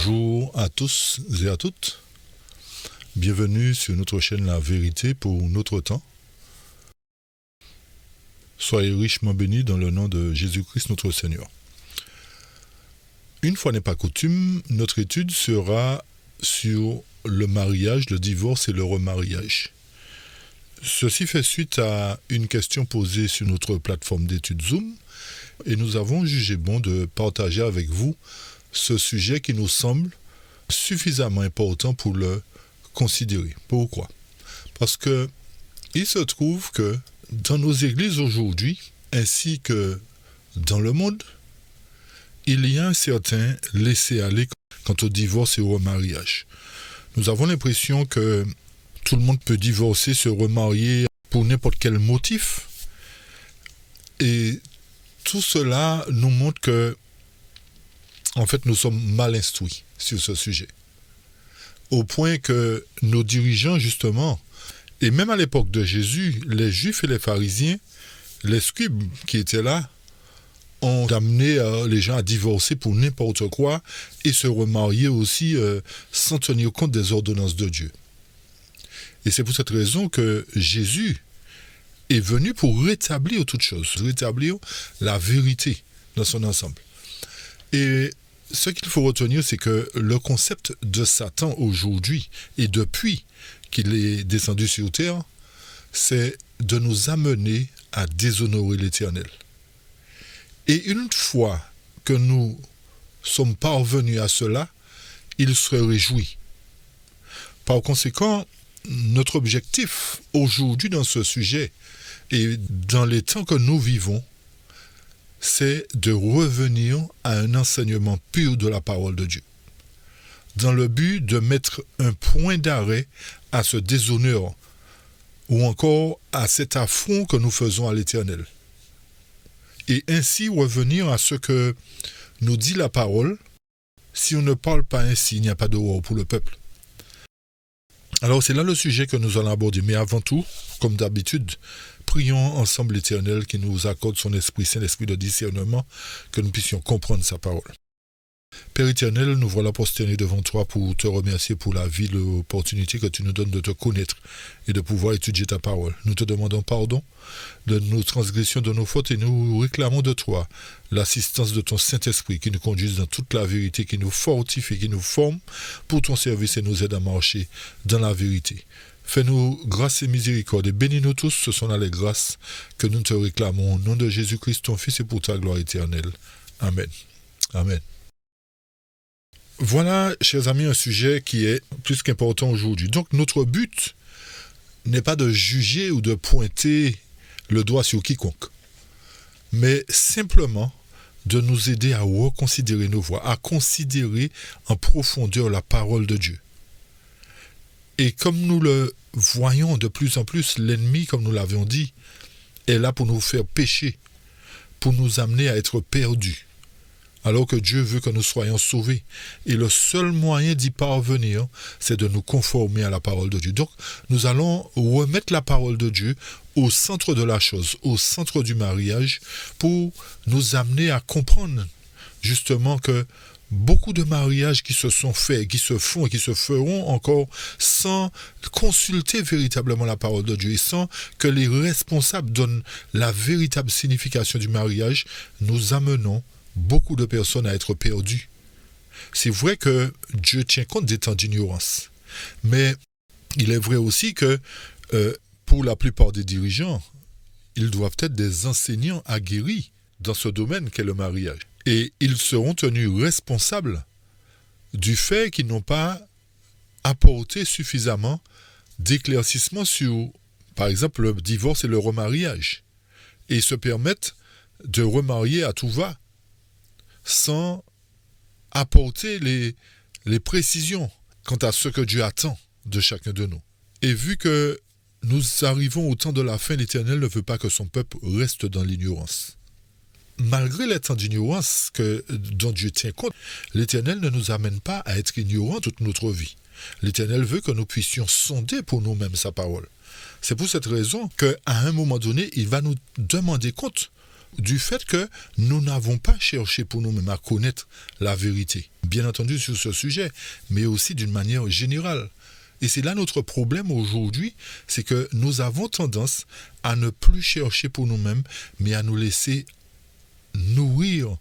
Bonjour à tous et à toutes. Bienvenue sur notre chaîne La Vérité pour notre temps. Soyez richement bénis dans le nom de Jésus-Christ notre Seigneur. Une fois n'est pas coutume, notre étude sera sur le mariage, le divorce et le remariage. Ceci fait suite à une question posée sur notre plateforme d'études Zoom et nous avons jugé bon de partager avec vous ce sujet qui nous semble suffisamment important pour le considérer. Pourquoi ? Parce que il se trouve que dans nos églises aujourd'hui, ainsi que dans le monde, il y a un certain laisser-aller quant au divorce et au remariage. Nous avons l'impression que tout le monde peut divorcer, se remarier pour n'importe quel motif. Et tout cela nous montre que en fait, nous sommes mal instruits sur ce sujet. Au point que nos dirigeants, justement, et même à l'époque de Jésus, les Juifs et les pharisiens, les scribes qui étaient là, ont amené les gens à divorcer pour n'importe quoi et se remarier aussi sans tenir compte des ordonnances de Dieu. Et c'est pour cette raison que Jésus est venu pour rétablir toutes choses, rétablir la vérité dans son ensemble. Et ce qu'il faut retenir, c'est que le concept de Satan aujourd'hui, et depuis qu'il est descendu sur terre, c'est de nous amener à déshonorer l'Éternel. Et une fois que nous sommes parvenus à cela, il se réjouit. Par conséquent, notre objectif aujourd'hui dans ce sujet et dans les temps que nous vivons, c'est de revenir à un enseignement pur de la parole de Dieu, dans le but de mettre un point d'arrêt à ce déshonneur ou encore à cet affront que nous faisons à l'Éternel. Et ainsi revenir à ce que nous dit la parole. Si on ne parle pas ainsi, il n'y a pas de roi pour le peuple. Alors c'est là le sujet que nous allons aborder. Mais avant tout, comme d'habitude, prions ensemble l'Éternel qui nous accorde son Esprit Saint, l'Esprit de discernement, que nous puissions comprendre sa parole. Père éternel, nous voilà prosternés devant toi pour te remercier pour la vie, l'opportunité que tu nous donnes de te connaître et de pouvoir étudier ta parole. Nous te demandons pardon de nos transgressions, de nos fautes et nous réclamons de toi l'assistance de ton Saint-Esprit qui nous conduise dans toute la vérité, qui nous fortifie, qui nous forme pour ton service et nous aide à marcher dans la vérité. Fais-nous grâce et miséricorde et bénis-nous tous, ce sont là les grâces que nous te réclamons au nom de Jésus-Christ, ton Fils, et pour ta gloire éternelle. Amen. Amen. Voilà, chers amis, un sujet qui est plus qu'important aujourd'hui. Donc, notre but n'est pas de juger ou de pointer le doigt sur quiconque, mais simplement de nous aider à reconsidérer nos voies, à considérer en profondeur la parole de Dieu. Et comme nous le voyons de plus en plus, l'ennemi, comme nous l'avions dit, est là pour nous faire pécher, pour nous amener à être perdus, alors que Dieu veut que nous soyons sauvés. Et le seul moyen d'y parvenir, c'est de nous conformer à la parole de Dieu. Donc, nous allons remettre la parole de Dieu au centre de la chose, au centre du mariage, pour nous amener à comprendre justement que beaucoup de mariages qui se sont faits, qui se font et qui se feront encore sans consulter véritablement la parole de Dieu et sans que les responsables donnent la véritable signification du mariage, nous amenons beaucoup de personnes à être perdues. C'est vrai que Dieu tient compte des temps d'ignorance, mais il est vrai aussi que pour la plupart des dirigeants, ils doivent être des enseignants aguerris dans ce domaine qu'est le mariage. Et ils seront tenus responsables du fait qu'ils n'ont pas apporté suffisamment d'éclaircissement sur, par exemple, le divorce et le remariage. Et ils se permettent de remarier à tout va, sans apporter les précisions quant à ce que Dieu attend de chacun de nous. Et vu que nous arrivons au temps de la fin, l'Éternel ne veut pas que son peuple reste dans l'ignorance. Malgré les temps d'ignorance dont Dieu tient compte, l'Éternel ne nous amène pas à être ignorants toute notre vie. L'Éternel veut que nous puissions sonder pour nous-mêmes sa parole. C'est pour cette raison qu'à un moment donné, il va nous demander compte du fait que nous n'avons pas cherché pour nous-mêmes à connaître la vérité, bien entendu sur ce sujet, mais aussi d'une manière générale. Et c'est là notre problème aujourd'hui, c'est que nous avons tendance à ne plus chercher pour nous-mêmes, mais à nous laisser nourrir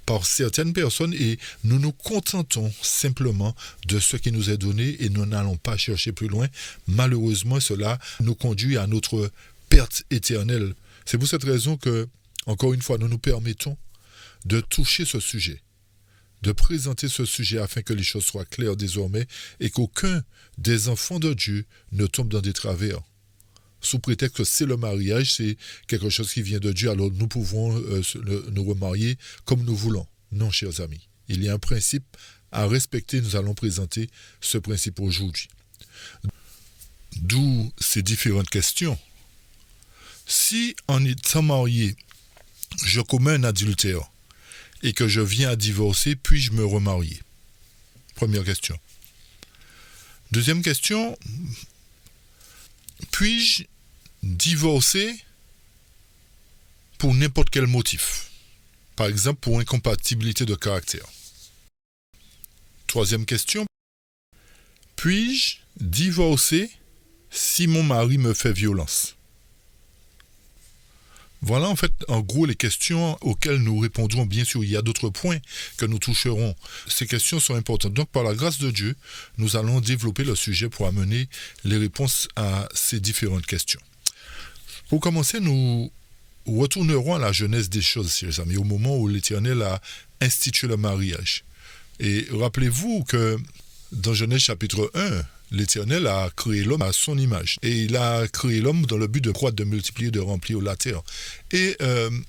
par certaines personnes et nous nous contentons simplement de ce qui nous est donné et nous n'allons pas chercher plus loin. Malheureusement, cela nous conduit à notre perte éternelle. C'est pour cette raison que, encore une fois, nous nous permettons de toucher ce sujet, de présenter ce sujet afin que les choses soient claires désormais et qu'aucun des enfants de Dieu ne tombe dans des travers. Sous prétexte que c'est le mariage, c'est quelque chose qui vient de Dieu, alors nous pouvons nous remarier comme nous voulons. Non, chers amis. Il y a un principe à respecter, nous allons présenter ce principe aujourd'hui. D'où ces différentes questions. Si en étant marié, je commets un adultère et que je viens à divorcer, puis-je me remarier? Première question. Deuxième question, puis-je divorcer pour n'importe quel motif? Par exemple, pour incompatibilité de caractère. Troisième question, puis-je divorcer si mon mari me fait violence? Voilà en fait en gros les questions auxquelles nous répondrons. Bien sûr, il y a d'autres points que nous toucherons. Ces questions sont importantes. Donc par la grâce de Dieu, nous allons développer le sujet pour amener les réponses à ces différentes questions. Pour commencer, nous retournerons à la genèse des choses, chers amis, au moment où l'Éternel a institué le mariage. Et rappelez-vous que dans Genèse chapitre 1, l'Éternel a créé l'homme à son image. Et il a créé l'homme dans le but de croître, de multiplier, de remplir la terre. Et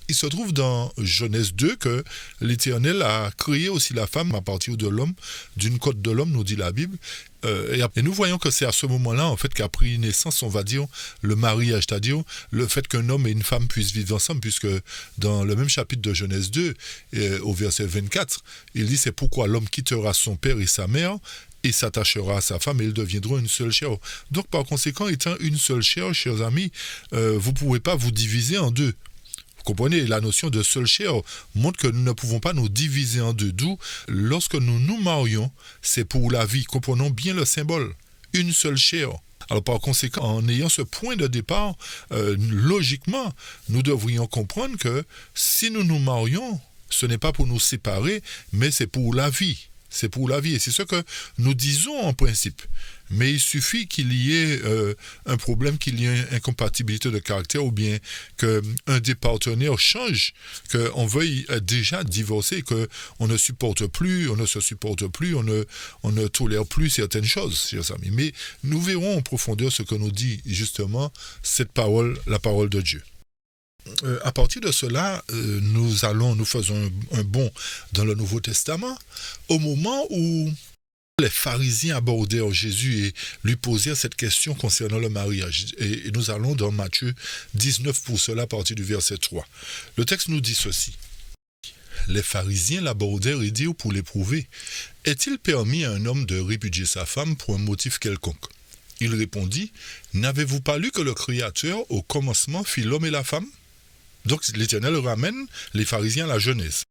il se trouve dans Genèse 2 que l'Éternel a créé aussi la femme à partir de l'homme, d'une côte de l'homme, nous dit la Bible. Et nous voyons que c'est à ce moment-là, en fait, qu'a pris naissance, on va dire, le mariage, c'est-à-dire le fait qu'un homme et une femme puissent vivre ensemble, puisque dans le même chapitre de Genèse 2, au verset 24, il dit « C'est pourquoi l'homme quittera son père et sa mère, et s'attachera à sa femme, et ils deviendront une seule chair. » Donc, par conséquent, étant une seule chair, chers amis, vous ne pouvez pas vous diviser en deux. Vous comprenez, la notion de seule chair montre que nous ne pouvons pas nous diviser en deux. D'où, lorsque nous nous marions, c'est pour la vie. Comprenons bien le symbole. Une seule chair. Alors par conséquent, en ayant ce point de départ, logiquement, nous devrions comprendre que si nous nous marions, ce n'est pas pour nous séparer, mais c'est pour la vie. C'est pour la vie. Et c'est ce que nous disons en principe. Mais il suffit qu'il y ait un problème, qu'il y ait une incompatibilité de caractère ou bien qu'un des partenaires change, qu'on veuille déjà divorcer, qu'on ne supporte plus, on ne se supporte plus, on ne tolère plus certaines choses, chers amis. Mais nous verrons en profondeur ce que nous dit justement cette parole, la parole de Dieu. À partir de cela, nous faisons un bond dans le Nouveau Testament au moment où les pharisiens abordèrent Jésus et lui posèrent cette question concernant le mariage. Et nous allons dans Matthieu 19 pour cela à partir du verset 3. Le texte nous dit ceci. Les pharisiens l'abordèrent et dirent pour l'éprouver, « Est-il permis à un homme de répudier sa femme pour un motif quelconque ?» Il répondit, « N'avez-vous pas lu que le Créateur, au commencement, fit l'homme et la femme ?» Donc l'Éternel ramène les pharisiens à la Genèse.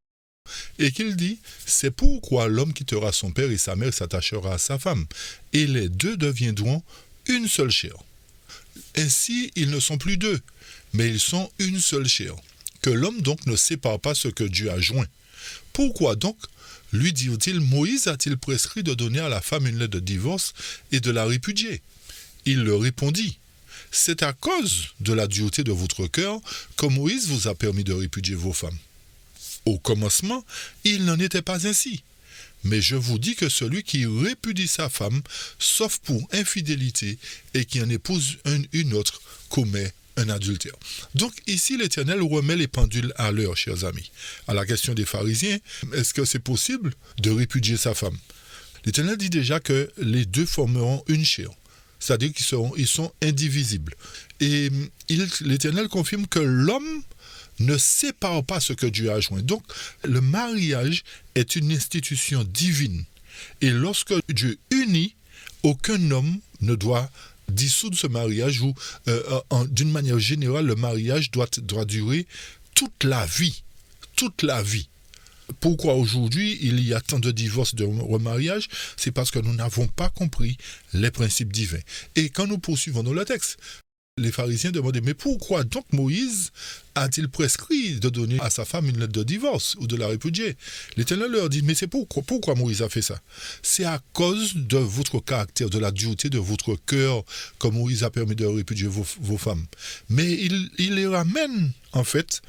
Et qu'il dit, c'est pourquoi l'homme quittera son père et sa mère s'attachera à sa femme, et les deux deviendront une seule chair. Ainsi, ils ne sont plus deux, mais ils sont une seule chair. Que l'homme donc ne sépare pas ce que Dieu a joint. Pourquoi donc, lui dirent-ils, Moïse a-t-il prescrit de donner à la femme une lettre de divorce et de la répudier? Il leur répondit, c'est à cause de la dureté de votre cœur que Moïse vous a permis de répudier vos femmes. Au commencement, il n'en était pas ainsi. Mais je vous dis que celui qui répudie sa femme, sauf pour infidélité, et qui en épouse une autre, commet un adultère. Donc ici, l'Éternel remet les pendules à l'heure, chers amis. À la question des pharisiens, est-ce que c'est possible de répudier sa femme? L'Éternel dit déjà que les deux formeront une chair. C'est-à-dire qu'ils sont indivisibles. Et l'Éternel confirme que l'homme ne sépare pas ce que Dieu a joint. Donc, le mariage est une institution divine. Et lorsque Dieu unit, aucun homme ne doit dissoudre ce mariage ou, d'une manière générale, le mariage doit durer toute la vie. Toute la vie. Pourquoi aujourd'hui il y a tant de divorces, de remariages? C'est parce que nous n'avons pas compris les principes divins. Et quand nous poursuivons dans le texte, les pharisiens demandaient, mais pourquoi donc Moïse a-t-il prescrit de donner à sa femme une lettre de divorce ou de la répudier? L'Éternel leur dit, mais c'est pourquoi Moïse a fait ça? C'est à cause de votre caractère, de la dureté de votre cœur que Moïse a permis de répudier vos femmes. Mais il les ramène, en fait,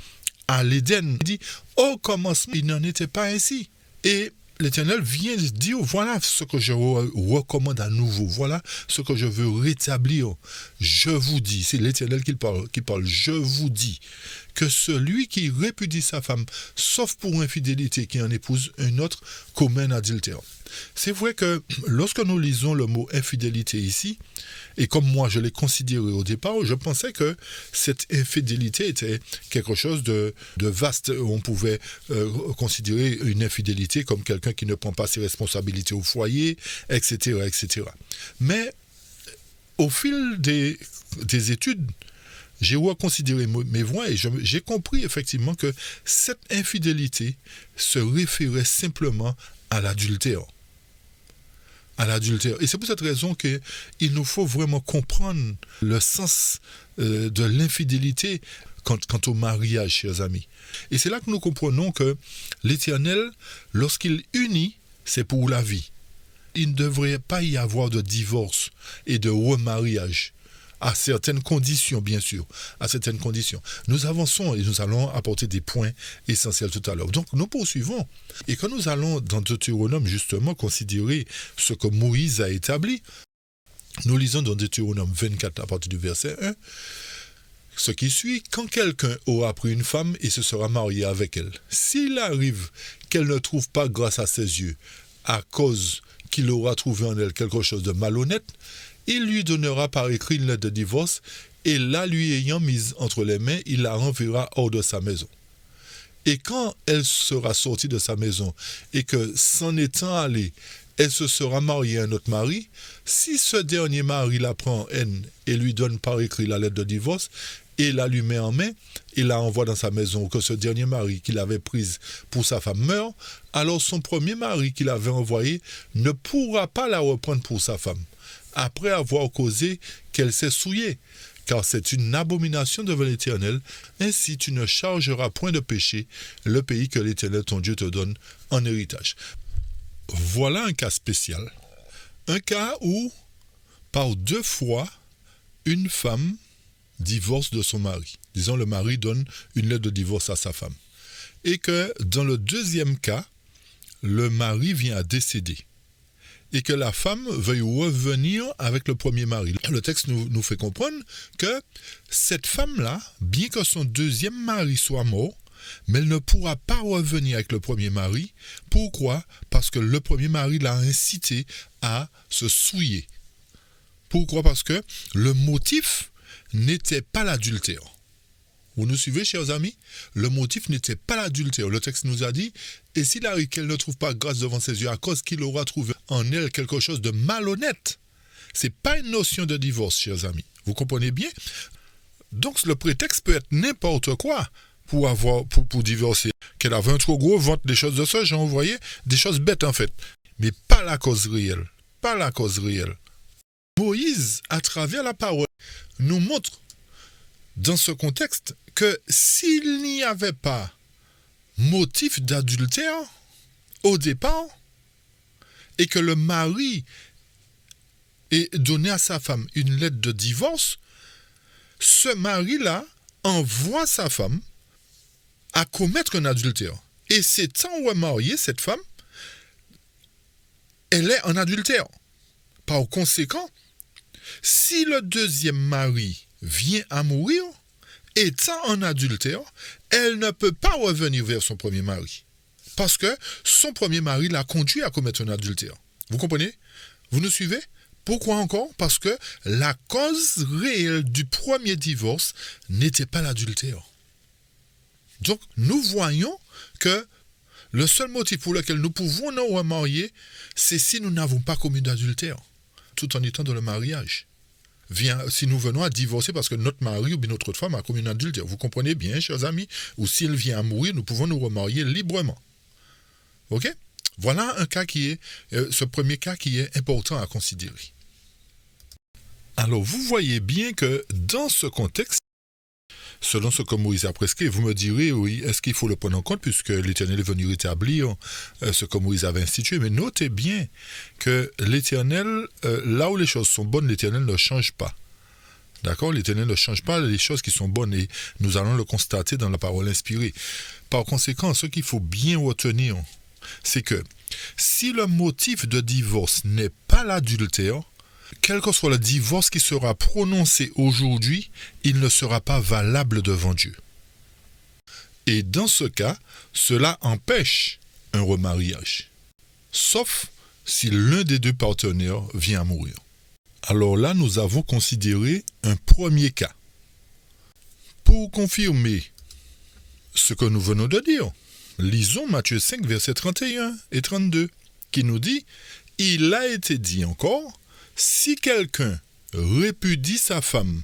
à l'Éden. Il dit, au commencement, il n'en était pas ainsi. Et l'Éternel vient dire, voilà ce que je recommande à nouveau, voilà ce que je veux rétablir. Je vous dis, c'est l'Éternel qui parle, je vous dis que celui qui répudie sa femme, sauf pour infidélité, qui en épouse une autre, commet un adultère. C'est vrai que lorsque nous lisons le mot infidélité ici, et comme moi je l'ai considéré au départ, je pensais que cette infidélité était quelque chose de vaste. On pouvait considérer une infidélité comme quelqu'un qui ne prend pas ses responsabilités au foyer, etc., etc. Mais au fil des études, j'ai reconsidéré mes voix et j'ai compris effectivement que cette infidélité se référait simplement à l'adultère. À l'adultère. Et c'est pour cette raison qu'il nous faut vraiment comprendre le sens de l'infidélité quant au mariage, chers amis. Et c'est là que nous comprenons que l'Éternel, lorsqu'il unit, c'est pour la vie. Il ne devrait pas y avoir de divorce et de remariage. À certaines conditions, bien sûr, à certaines conditions. Nous avançons et nous allons apporter des points essentiels tout à l'heure. Donc, nous poursuivons. Et quand nous allons dans Deutéronome, justement, considérer ce que Moïse a établi, nous lisons dans Deutéronome 24, à partir du verset 1, ce qui suit, quand quelqu'un aura pris une femme et se sera marié avec elle, s'il arrive qu'elle ne trouve pas grâce à ses yeux, à cause qu'il aura trouvé en elle quelque chose de malhonnête, il lui donnera par écrit une lettre de divorce, et la lui ayant mise entre les mains, il la renverra hors de sa maison. Et quand elle sera sortie de sa maison, et que, s'en étant allée, elle se sera mariée à un autre mari, si ce dernier mari la prend en haine et lui donne par écrit la lettre de divorce, et la lui met en main, et la envoie dans sa maison, que ce dernier mari qu'il avait prise pour sa femme meurt, alors son premier mari qu'il avait envoyé ne pourra pas la reprendre pour sa femme, après avoir causé qu'elle s'est souillée, car c'est une abomination devant l'Éternel. Ainsi tu ne chargeras point de péché le pays que l'Éternel ton Dieu te donne en héritage. Voilà un cas spécial. Un cas où, par 2 fois, une femme divorce de son mari. Disons, le mari donne une lettre de divorce à sa femme. Et que, dans le deuxième cas, le mari vient à décéder. Et que la femme veuille revenir avec le premier mari. Le texte nous fait comprendre que cette femme-là, bien que son deuxième mari soit mort, mais elle ne pourra pas revenir avec le premier mari. Pourquoi? Parce que le premier mari l'a incité à se souiller. Pourquoi? Parce que le motif n'était pas l'adultère. Vous nous suivez, chers amis? Le motif n'était pas l'adultère. Le texte nous a dit, et s'il arrive qu'elle ne trouve pas grâce devant ses yeux à cause qu'il aura trouvé en elle quelque chose de malhonnête, c'est pas une notion de divorce, chers amis. Vous comprenez bien? Donc le prétexte peut être n'importe quoi pour divorcer. Qu'elle avait un trop gros ventre, des choses de ce genre, vous voyez? Des choses bêtes en fait. Mais pas la cause réelle. Pas la cause réelle. Moïse, à travers la parole, nous montre dans ce contexte que s'il n'y avait pas motif d'adultère au départ et que le mari ait donné à sa femme une lettre de divorce, ce mari-là envoie sa femme à commettre un adultère. Et s'étant remariée, cette femme, elle est en adultère. Par conséquent, si le deuxième mari vient à mourir, étant en adultère, elle ne peut pas revenir vers son premier mari. Parce que son premier mari l'a conduit à commettre un adultère. Vous comprenez? Vous nous suivez? Pourquoi encore? Parce que la cause réelle du premier divorce n'était pas l'adultère. Donc, nous voyons que le seul motif pour lequel nous pouvons nous remarier, c'est si nous n'avons pas commis d'adultère, tout en étant dans le mariage. si nous venons à divorcer parce que notre mari ou bien notre femme a commis un adultère, vous comprenez bien, chers amis, ou s'il vient à mourir, nous pouvons nous remarier librement. Ok? Voilà un cas ce premier cas qui est important à considérer. Alors, vous voyez bien que dans ce contexte, selon ce que Moïse a prescrit, vous me direz, oui, est-ce qu'il faut le prendre en compte puisque l'Éternel est venu rétablir ce que Moïse avait institué. Mais notez bien que l'Éternel, là où les choses sont bonnes, l'Éternel ne change pas. D'accord? L'Éternel ne change pas les choses qui sont bonnes et nous allons le constater dans la parole inspirée. Par conséquent, ce qu'il faut bien retenir, c'est que si le motif de divorce n'est pas l'adultère, quel que soit le divorce qui sera prononcé aujourd'hui, il ne sera pas valable devant Dieu. Et dans ce cas, cela empêche un remariage. Sauf si l'un des deux partenaires vient à mourir. Alors là, nous avons considéré un premier cas. Pour confirmer ce que nous venons de dire, lisons Matthieu 5, versets 31 et 32, qui nous dit « Il a été dit encore, si quelqu'un répudie sa femme,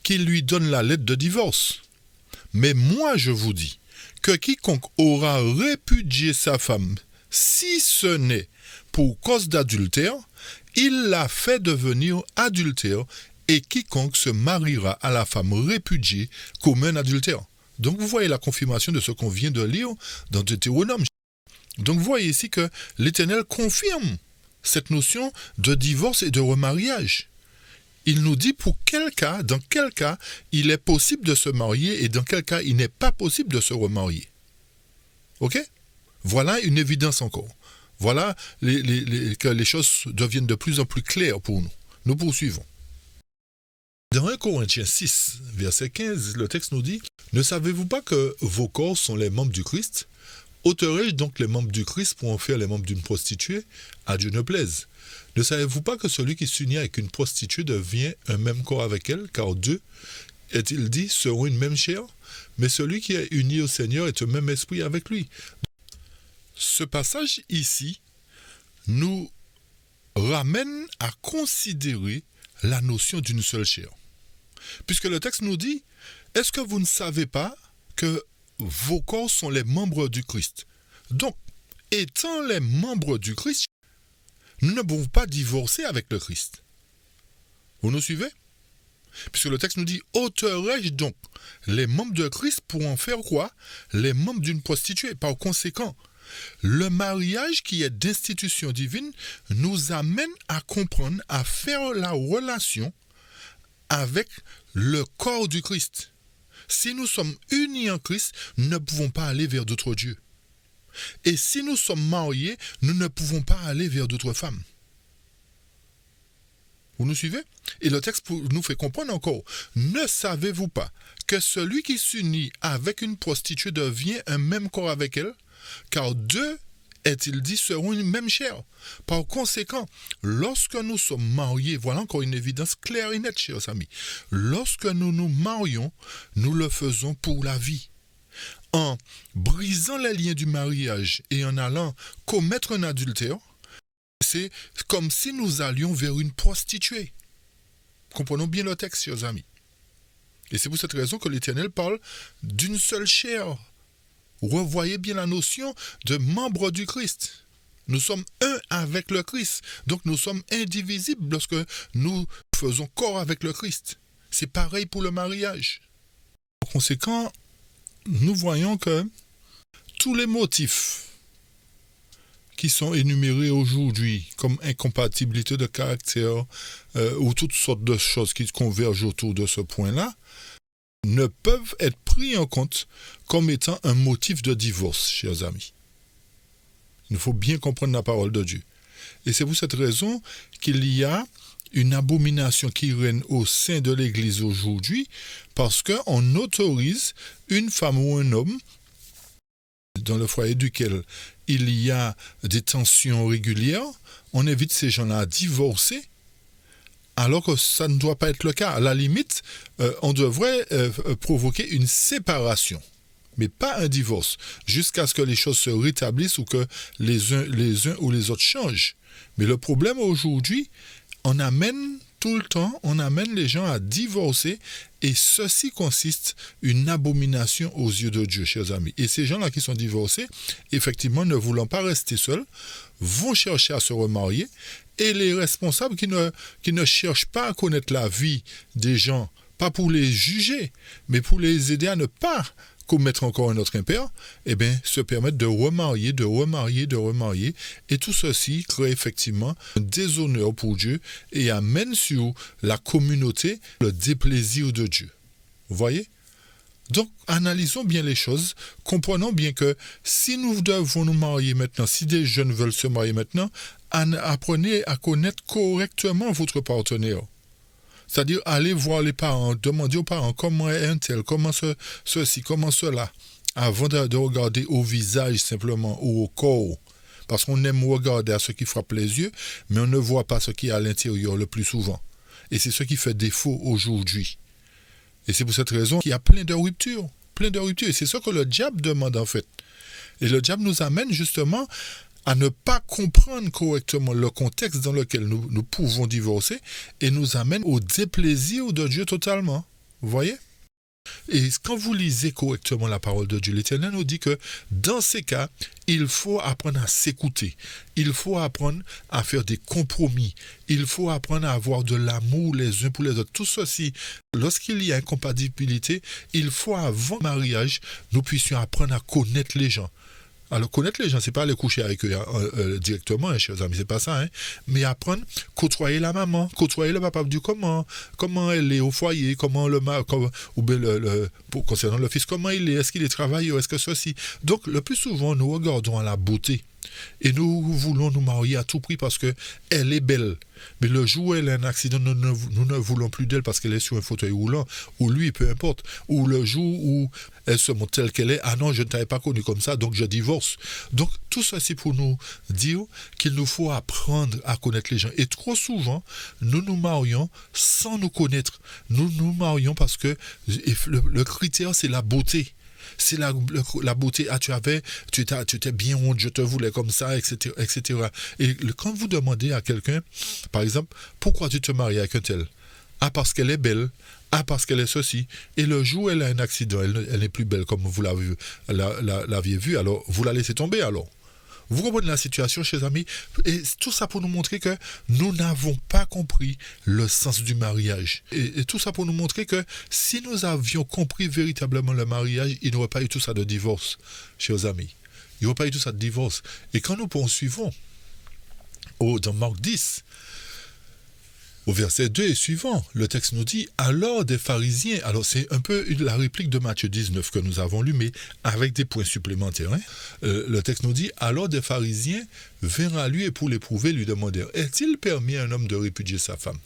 qu'il lui donne la lettre de divorce. Mais moi je vous dis que quiconque aura répudié sa femme, si ce n'est pour cause d'adultère, il l'a fait devenir adultère, et quiconque se mariera à la femme répudiée commet un adultère. » Donc vous voyez la confirmation de ce qu'on vient de lire dans Deutéronome. Donc vous voyez ici que l'Éternel confirme cette notion de divorce et de remariage. Il nous dit dans quel cas il est possible de se marier et dans quel cas il n'est pas possible de se remarier. Ok? Voilà une évidence encore. Voilà que les choses deviennent de plus en plus claires pour nous. Nous poursuivons. Dans 1 Corinthiens 6, verset 15, le texte nous dit « Ne savez-vous pas que vos corps sont les membres du Christ ? Ôterai-je donc les membres du Christ pour en faire les membres d'une prostituée? À Dieu ne plaise. Ne savez-vous pas que celui qui s'unit avec une prostituée devient un même corps avec elle? Car deux, est-il dit, seront une même chair? Mais celui qui est uni au Seigneur est un même esprit avec lui. » Ce passage ici nous ramène à considérer la notion d'une seule chair. Puisque le texte nous dit, est-ce que vous ne savez pas que vos corps sont les membres du Christ? Donc, étant les membres du Christ, nous ne pouvons pas divorcer avec le Christ. Vous nous suivez? Puisque le texte nous dit, ôterai-je donc les membres de Christ pour en faire quoi? Les membres d'une prostituée. Par conséquent, le mariage qui est d'institution divine nous amène à comprendre, à faire la relation avec le corps du Christ. Si nous sommes unis en Christ, nous ne pouvons pas aller vers d'autres dieux. Et si nous sommes mariés, nous ne pouvons pas aller vers d'autres femmes. Vous nous suivez? Et le texte nous fait comprendre encore. Ne savez-vous pas que celui qui s'unit avec une prostituée devient un même corps avec elle? Car deux, est-il dit, seront une même chair. Par conséquent, lorsque nous sommes mariés, voilà encore une évidence claire et nette, chers amis. Lorsque nous nous marions, nous le faisons pour la vie. En brisant les liens du mariage et en allant commettre un adultère, c'est comme si nous allions vers une prostituée. Comprenons bien le texte, chers amis. Et c'est pour cette raison que l'Éternel parle d'une seule chair. Revoyez bien la notion de membre du Christ. Nous sommes un avec le Christ. Donc nous sommes indivisibles lorsque nous faisons corps avec le Christ. C'est pareil pour le mariage. Par conséquent, nous voyons que tous les motifs qui sont énumérés aujourd'hui comme incompatibilité de caractère ou toutes sortes de choses qui convergent autour de ce point-là, ne peuvent être pris en compte comme étant un motif de divorce, chers amis. Il faut bien comprendre la parole de Dieu. Et c'est pour cette raison qu'il y a une abomination qui règne au sein de l'Église aujourd'hui, parce qu'on autorise une femme ou un homme dans le foyer duquel il y a des tensions régulières, on invite ces gens-là à divorcer, alors que ça ne doit pas être le cas. À la limite, on devrait provoquer une séparation, mais pas un divorce, jusqu'à ce que les choses se rétablissent ou que les uns ou les autres changent. Mais le problème aujourd'hui, on amène tout le temps, on amène les gens à divorcer et ceci consiste une abomination aux yeux de Dieu, chers amis. Et ces gens-là qui sont divorcés, effectivement, ne voulant pas rester seuls, vont chercher à se remarier et les responsables qui ne cherchent pas à connaître la vie des gens, pas pour les juger, mais pour les aider à ne pas commettre encore un autre impair, se permettent de remarier, et tout ceci crée effectivement un déshonneur pour Dieu et amène sur la communauté le déplaisir de Dieu. Vous voyez? Donc, analysons bien les choses, comprenons bien que si nous devons nous marier maintenant, si des jeunes veulent se marier maintenant, apprenez à connaître correctement votre partenaire. C'est-à-dire, allez voir les parents, demandez aux parents comment est un tel, comment ceci, comment cela, avant de regarder au visage simplement ou au corps. Parce qu'on aime regarder à ce qui frappe les yeux, mais on ne voit pas ce qui est à l'intérieur le plus souvent. Et c'est ce qui fait défaut aujourd'hui. Et c'est pour cette raison qu'il y a plein de ruptures. Et c'est ce que le diable demande en fait. Et le diable nous amène justement à ne pas comprendre correctement le contexte dans lequel nous pouvons divorcer et nous amène au déplaisir de Dieu totalement. Vous voyez? Et quand vous lisez correctement la parole de Dieu, l'Éternel nous dit que dans ces cas, il faut apprendre à s'écouter. Il faut apprendre à faire des compromis. Il faut apprendre à avoir de l'amour les uns pour les autres. Tout ceci, lorsqu'il y a incompatibilité, il faut avant le mariage, nous puissions apprendre à connaître les gens. Alors, connaître les gens, c'est pas aller coucher avec eux directement, chers amis, c'est pas ça, mais apprendre, côtoyer la maman, côtoyer le papa, dire comment elle est au foyer, concernant le fils, comment il est, est-ce qu'il est travailleur, est-ce que ceci. Donc, le plus souvent, nous regardons à la beauté. Et nous voulons nous marier à tout prix parce qu'elle est belle. Mais le jour où elle a un accident, nous ne voulons plus d'elle parce qu'elle est sur un fauteuil roulant, ou lui, peu importe. Ou le jour où elle se montre telle qu'elle est, ah non, je ne t'avais pas connue comme ça, donc je divorce. Donc tout ceci pour nous dire qu'il nous faut apprendre à connaître les gens. Et trop souvent, nous nous marions sans nous connaître. Nous nous marions parce que le critère, c'est la beauté. C'est la beauté. Ah, tu étais bien honte, je te voulais comme ça, etc., etc. Et quand vous demandez à quelqu'un, par exemple, pourquoi tu te maries avec un tel? Ah, parce qu'elle est belle. Ah, parce qu'elle est ceci. Et le jour où elle a un accident, elle n'est plus belle comme vous l'aviez vu, alors vous la laissez tomber alors. Vous comprenez la situation, chers amis? Et tout ça pour nous montrer que nous n'avons pas compris le sens du mariage. Et tout ça pour nous montrer que si nous avions compris véritablement le mariage, il n'y aurait pas eu tout ça de divorce, chers amis. Il n'y aurait pas eu tout ça de divorce. Et quand nous poursuivons, dans Marc 10, au verset 2 et suivant, le texte nous dit « Alors des pharisiens », alors c'est un peu la réplique de Matthieu 19 que nous avons lu, mais avec des points supplémentaires. Le texte nous dit « Alors des pharisiens vinrent à lui et pour l'éprouver lui demandèrent « Est-il permis à un homme de répudier sa femme ?»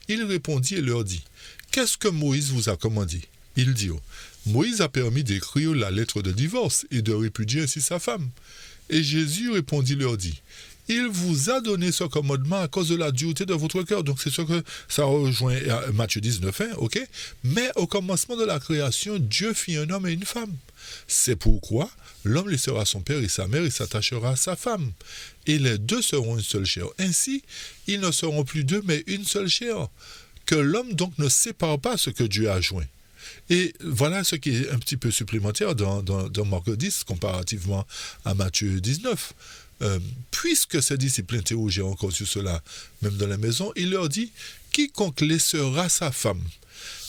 Il répondit et leur dit « Qu'est-ce que Moïse vous a commandé ?» Ils dirent « Moïse a permis d'écrire la lettre de divorce et de répudier ainsi sa femme. » Et Jésus répondit leur dit « Il vous a donné ce commandement à cause de la dureté de votre cœur. » Donc c'est ce que ça rejoint Matthieu 19, ok? Mais au commencement de la création, Dieu fit un homme et une femme. C'est pourquoi l'homme laissera son père et sa mère et s'attachera à sa femme. Et les deux seront une seule chair. Ainsi, ils ne seront plus deux, mais une seule chair. Que l'homme donc ne sépare pas ce que Dieu a joint. Et voilà ce qui est un petit peu supplémentaire dans Marc 10, comparativement à Matthieu 19. Puisque ses disciples interrogeaient encore sur cela, même dans la maison, il leur dit « Quiconque laissera sa femme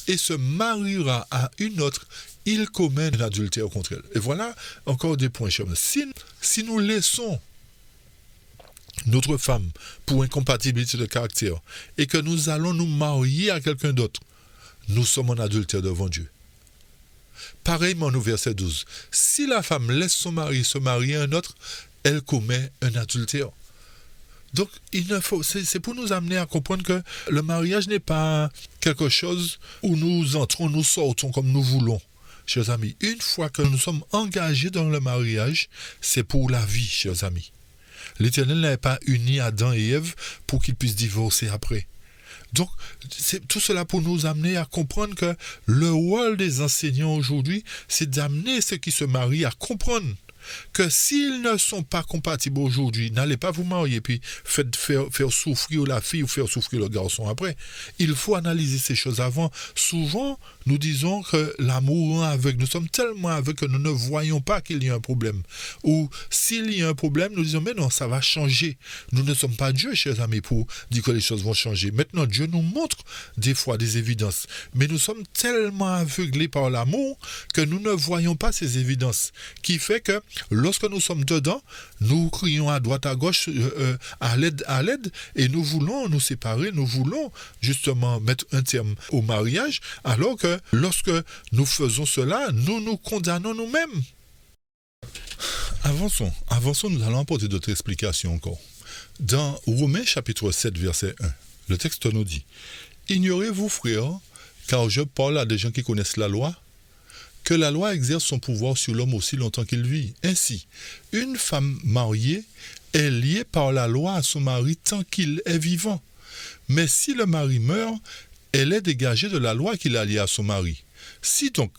et se mariera à une autre, il commet un adultère contre elle. » Et voilà encore des points chers. Si nous laissons notre femme pour incompatibilité de caractère et que nous allons nous marier à quelqu'un d'autre, nous sommes en adultère devant Dieu. Pareillement, au verset 12, si la femme laisse son mari se marier à un autre, elle commet un adultère. Donc, c'est pour nous amener à comprendre que le mariage n'est pas quelque chose où nous entrons, nous sortons comme nous voulons. Chers amis, une fois que nous sommes engagés dans le mariage, c'est pour la vie, chers amis. L'Éternel n'avait pas uni Adam et Ève pour qu'ils puissent divorcer après. Donc, c'est tout cela pour nous amener à comprendre que le rôle des enseignants aujourd'hui, c'est d'amener ceux qui se marient à comprendre que s'ils ne sont pas compatibles aujourd'hui, n'allez pas vous marier puis faire souffrir la fille ou faire souffrir le garçon après. Il faut analyser ces choses avant. Souvent, nous disons que l'amour rend aveugle. Nous sommes tellement aveugles que nous ne voyons pas qu'il y a un problème. Ou s'il y a un problème, nous disons mais non, ça va changer. Nous ne sommes pas Dieu, chers amis, pour dire que les choses vont changer. Maintenant, Dieu nous montre des fois des évidences. Mais nous sommes tellement aveuglés par l'amour que nous ne voyons pas ces évidences. Qui fait que lorsque nous sommes dedans, nous crions à droite, à gauche, à l'aide, et nous voulons nous séparer, nous voulons justement mettre un terme au mariage, alors que lorsque nous faisons cela, nous nous condamnons nous-mêmes. Avançons, nous allons apporter d'autres explications encore. Dans Romains chapitre 7, verset 1, le texte nous dit « Ignorez-vous, frères, car je parle à des gens qui connaissent la loi, que la loi exerce son pouvoir sur l'homme aussi longtemps qu'il vit. Ainsi, une femme mariée est liée par la loi à son mari tant qu'il est vivant. Mais si le mari meurt, elle est dégagée de la loi qu'il a liée à son mari. Si donc,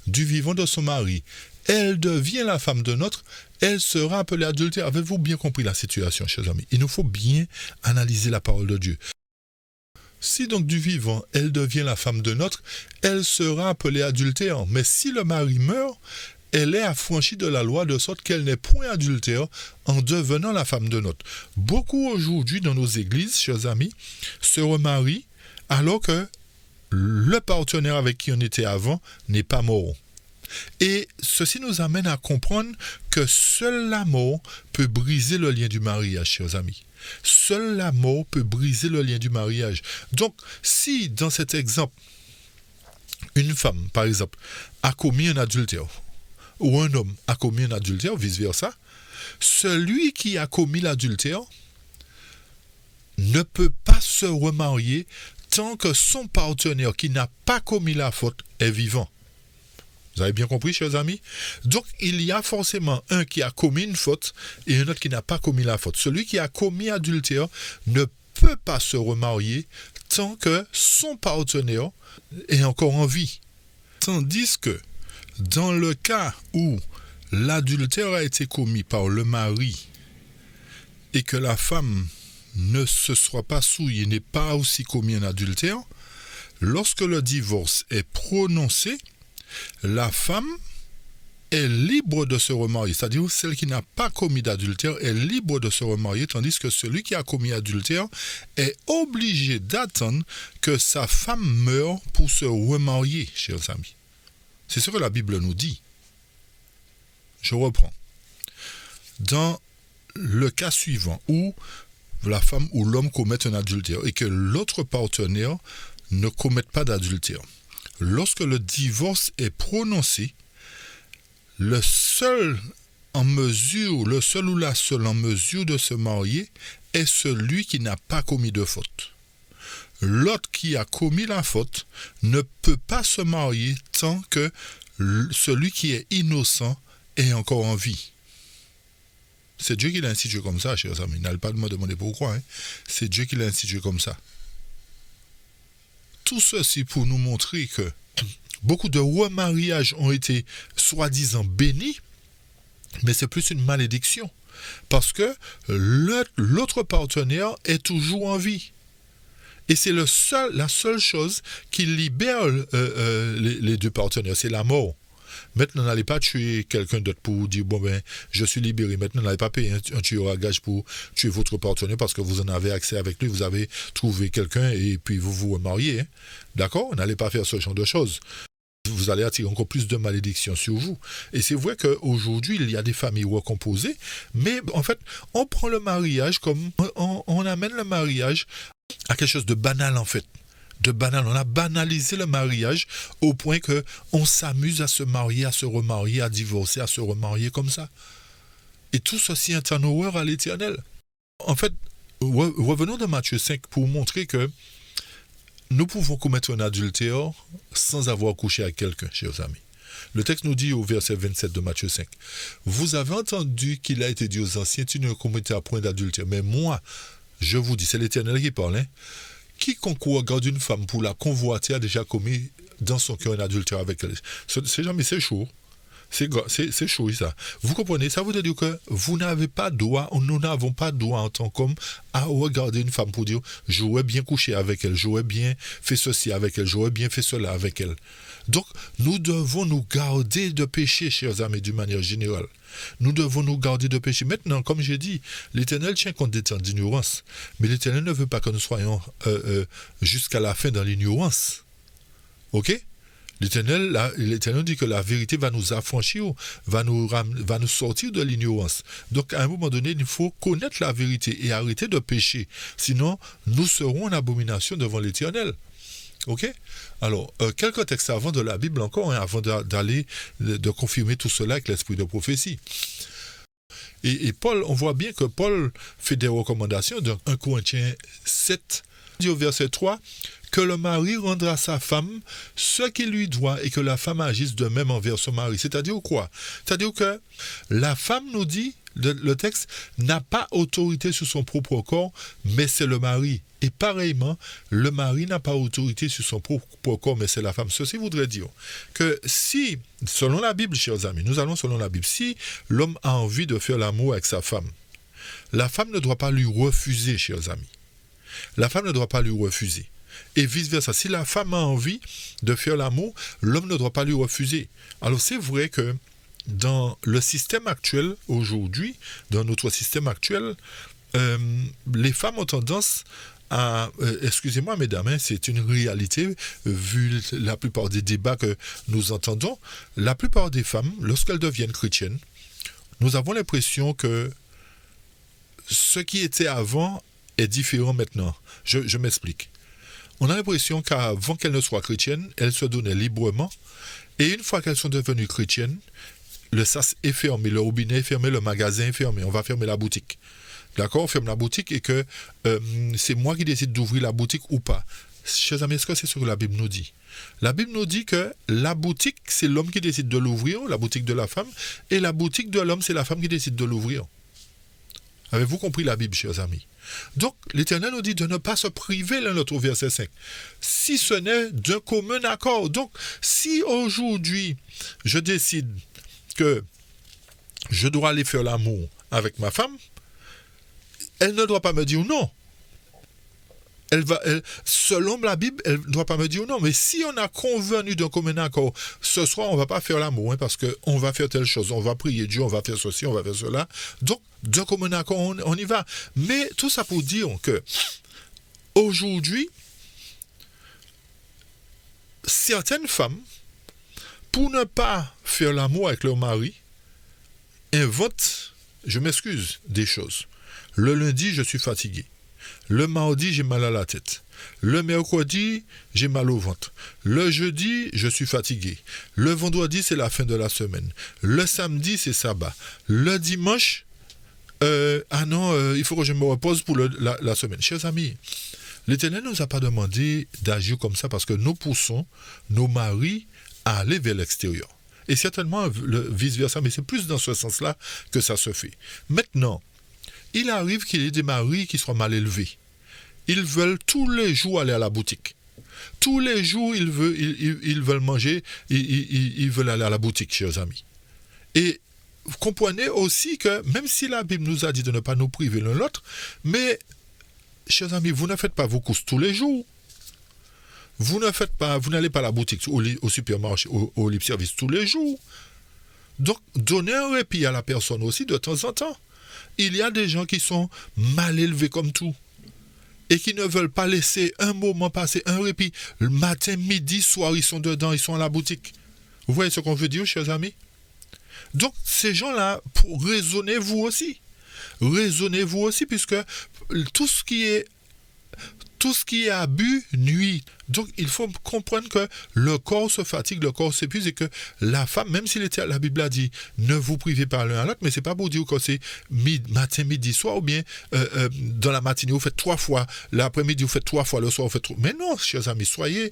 du vivant de son mari, elle devient la femme d'un autre, elle sera appelée adultère. » Avez-vous bien compris la situation, chers amis? Il nous faut bien analyser la parole de Dieu. Si donc du vivant, elle devient la femme d'un autre, elle sera appelée adultère. Mais si le mari meurt, elle est affranchie de la loi de sorte qu'elle n'est point adultère en devenant la femme d'un autre. Beaucoup aujourd'hui dans nos églises, chers amis, se remarient alors que le partenaire avec qui on était avant n'est pas mort. Et ceci nous amène à comprendre que seul la mort peut briser le lien du mariage, chers amis. Seule la mort peut briser le lien du mariage. Donc, si dans cet exemple, une femme, par exemple, a commis un adultère, ou un homme a commis un adultère, vice-versa, celui qui a commis l'adultère ne peut pas se remarier tant que son partenaire qui n'a pas commis la faute est vivant. Vous avez bien compris, chers amis? Donc, il y a forcément un qui a commis une faute et un autre qui n'a pas commis la faute. Celui qui a commis adultère ne peut pas se remarier tant que son partenaire est encore en vie. Tandis que, dans le cas où l'adultère a été commis par le mari et que la femme ne se soit pas souillée, n'est pas aussi commis un adultère, lorsque le divorce est prononcé, la femme est libre de se remarier, c'est-à-dire celle qui n'a pas commis d'adultère est libre de se remarier, tandis que celui qui a commis adultère est obligé d'attendre que sa femme meure pour se remarier, chers amis. C'est ce que la Bible nous dit. Je reprends. Dans le cas suivant où la femme ou l'homme commettent un adultère et que l'autre partenaire ne commette pas d'adultère, lorsque le divorce est prononcé, le seul ou la seule en mesure de se marier est celui qui n'a pas commis de faute. L'autre qui a commis la faute ne peut pas se marier tant que celui qui est innocent est encore en vie. C'est Dieu qui l'a institué comme ça, chers amis. N'allez pas me demander pourquoi. C'est Dieu qui l'a institué comme ça. Tout ceci pour nous montrer que beaucoup de remariages ont été soi-disant bénis, mais c'est plus une malédiction. Parce que l'autre partenaire est toujours en vie. Et c'est la seule chose qui libère les deux partenaires, c'est la mort. Maintenant, n'allez pas tuer quelqu'un d'autre pour dire, bon ben, je suis libéré. Maintenant, n'allez pas payer un tueur à gage pour tuer votre partenaire parce que vous en avez accès avec lui, vous avez trouvé quelqu'un et puis vous vous remariez. Hein? D'accord? N'allez pas faire ce genre de choses. Vous allez attirer encore plus de malédictions sur vous. Et c'est vrai qu'aujourd'hui, il y a des familles recomposées, mais en fait, on prend le mariage comme, on amène le mariage à quelque chose de banal en fait. De banal. On a banalisé le mariage au point qu'on s'amuse à se marier, à se remarier, à divorcer, à se remarier comme ça. Et tout ceci est un horreur à l'Éternel. En fait, revenons dans Matthieu 5 pour montrer que nous pouvons commettre un adultère sans avoir couché avec quelqu'un, chers amis. Le texte nous dit au verset 27 de Matthieu 5, « Vous avez entendu qu'il a été dit aux anciens, tu ne commettras point d'adultère. Mais moi, je vous dis, c'est l'Éternel qui parle, hein, quiconque regarde une femme pour la convoiter a déjà commis dans son cœur un adultère avec elle. » C'est jamais, c'est chaud. C'est chaud, ça. Vous comprenez? Ça veut dire que vous n'avez pas droit, nous n'avons pas droit en tant qu'homme à regarder une femme pour dire j'aurais bien couché avec elle, j'aurais bien fait ceci avec elle, j'aurais bien fait cela avec elle. Donc, nous devons nous garder de péché, chers amis, d'une manière générale. Nous devons nous garder de péché. Maintenant, comme j'ai dit, l'Éternel tient compte des temps d'ignorance. Mais l'Éternel ne veut pas que nous soyons jusqu'à la fin dans l'ignorance. OK? L'Éternel dit que la vérité va nous affranchir, va nous sortir de l'ignorance. Donc, à un moment donné, il faut connaître la vérité et arrêter de pécher. Sinon, nous serons en abomination devant l'Éternel. OK? Alors, quelques textes avant de la Bible encore, avant de confirmer tout cela avec l'esprit de prophétie. Et Paul, on voit bien que Paul fait des recommandations dans 1 Corinthiens 7, dit au verset 3, que le mari rendra à sa femme ce qu'il lui doit et que la femme agisse de même envers son mari. C'est-à-dire quoi? C'est-à-dire que la femme, nous dit, le texte, n'a pas autorité sur son propre corps, mais c'est le mari. Et pareillement, le mari n'a pas autorité sur son propre corps, mais c'est la femme. Ceci voudrait dire que si, selon la Bible, chers amis, nous allons selon la Bible, si l'homme a envie de faire l'amour avec sa femme, la femme ne doit pas lui refuser, chers amis. La femme ne doit pas lui refuser. Et vice-versa, si la femme a envie de faire l'amour, l'homme ne doit pas lui refuser. Alors c'est vrai que dans le système actuel, aujourd'hui, dans notre système actuel, les femmes ont tendance à... excusez-moi mesdames, c'est une réalité, vu la plupart des débats que nous entendons, la plupart des femmes, lorsqu'elles deviennent chrétiennes, nous avons l'impression que ce qui était avant est différent maintenant. Je m'explique. On a l'impression qu'avant qu'elles ne soient chrétiennes, elles se donnaient librement, et une fois qu'elles sont devenues chrétiennes, le sas est fermé, le robinet est fermé, le magasin est fermé, on va fermer la boutique. D'accord? On ferme la boutique et que c'est moi qui décide d'ouvrir la boutique ou pas. Chers amis, est-ce que c'est ce que la Bible nous dit? La Bible nous dit que la boutique, c'est l'homme qui décide de l'ouvrir, la boutique de la femme, et la boutique de l'homme, c'est la femme qui décide de l'ouvrir. Avez-vous compris la Bible, chers amis? Donc, l'Éternel nous dit de ne pas se priver l'un l'autre, verset 5. Si ce n'est d'un commun accord. Donc, si aujourd'hui, je décide que je dois aller faire l'amour avec ma femme, elle ne doit pas me dire non. Selon la Bible, elle ne doit pas me dire non. Mais si on a convenu d'un commun accord, ce soir, on ne va pas faire l'amour, parce qu'on va faire telle chose, on va prier Dieu, on va faire ceci, on va faire cela. Donc, d'un commun accord, on y va. Mais tout ça pour dire que, aujourd'hui, certaines femmes, pour ne pas faire l'amour avec leur mari, inventent, je m'excuse, des choses. Le lundi, je suis fatigué. Le mardi, j'ai mal à la tête. Le mercredi, j'ai mal au ventre. Le jeudi, je suis fatigué. Le vendredi, c'est la fin de la semaine. Le samedi, c'est sabbat. Le dimanche, il faut que je me repose pour la semaine. Chers amis, l'Éternel ne nous a pas demandé d'agir comme ça parce que nous poussons nos maris à aller vers l'extérieur. Et certainement vice-versa, mais c'est plus dans ce sens-là que ça se fait. Maintenant, il arrive qu'il y ait des maris qui soient mal élevés. Ils veulent tous les jours aller à la boutique. Tous les jours, ils veulent manger, ils veulent aller à la boutique, chers amis. Et vous comprenez aussi que, même si la Bible nous a dit de ne pas nous priver l'un l'autre, mais, chers amis, vous ne faites pas vos courses tous les jours. Vous n'allez pas à la boutique, au supermarché, au libre-service tous les jours. Donc, donnez un répit à la personne aussi de temps en temps. Il y a des gens qui sont mal élevés comme tout et qui ne veulent pas laisser un moment passer, un répit. Le matin, midi, soir, ils sont dedans, ils sont à la boutique. Vous voyez ce qu'on veut dire, chers amis? Donc, ces gens-là, raisonnez-vous aussi. Raisonnez-vous aussi, puisque tout ce qui est abus nuit. Donc, il faut comprendre que le corps se fatigue, le corps s'épuise et que la femme, même si la Bible a dit ne vous privez pas l'un à l'autre, mais c'est pas pour dire que c'est matin, midi, soir, ou bien dans la matinée, vous faites 3 fois, l'après-midi, vous faites 3 fois, le soir, vous faites 3. Mais non, chers amis, soyez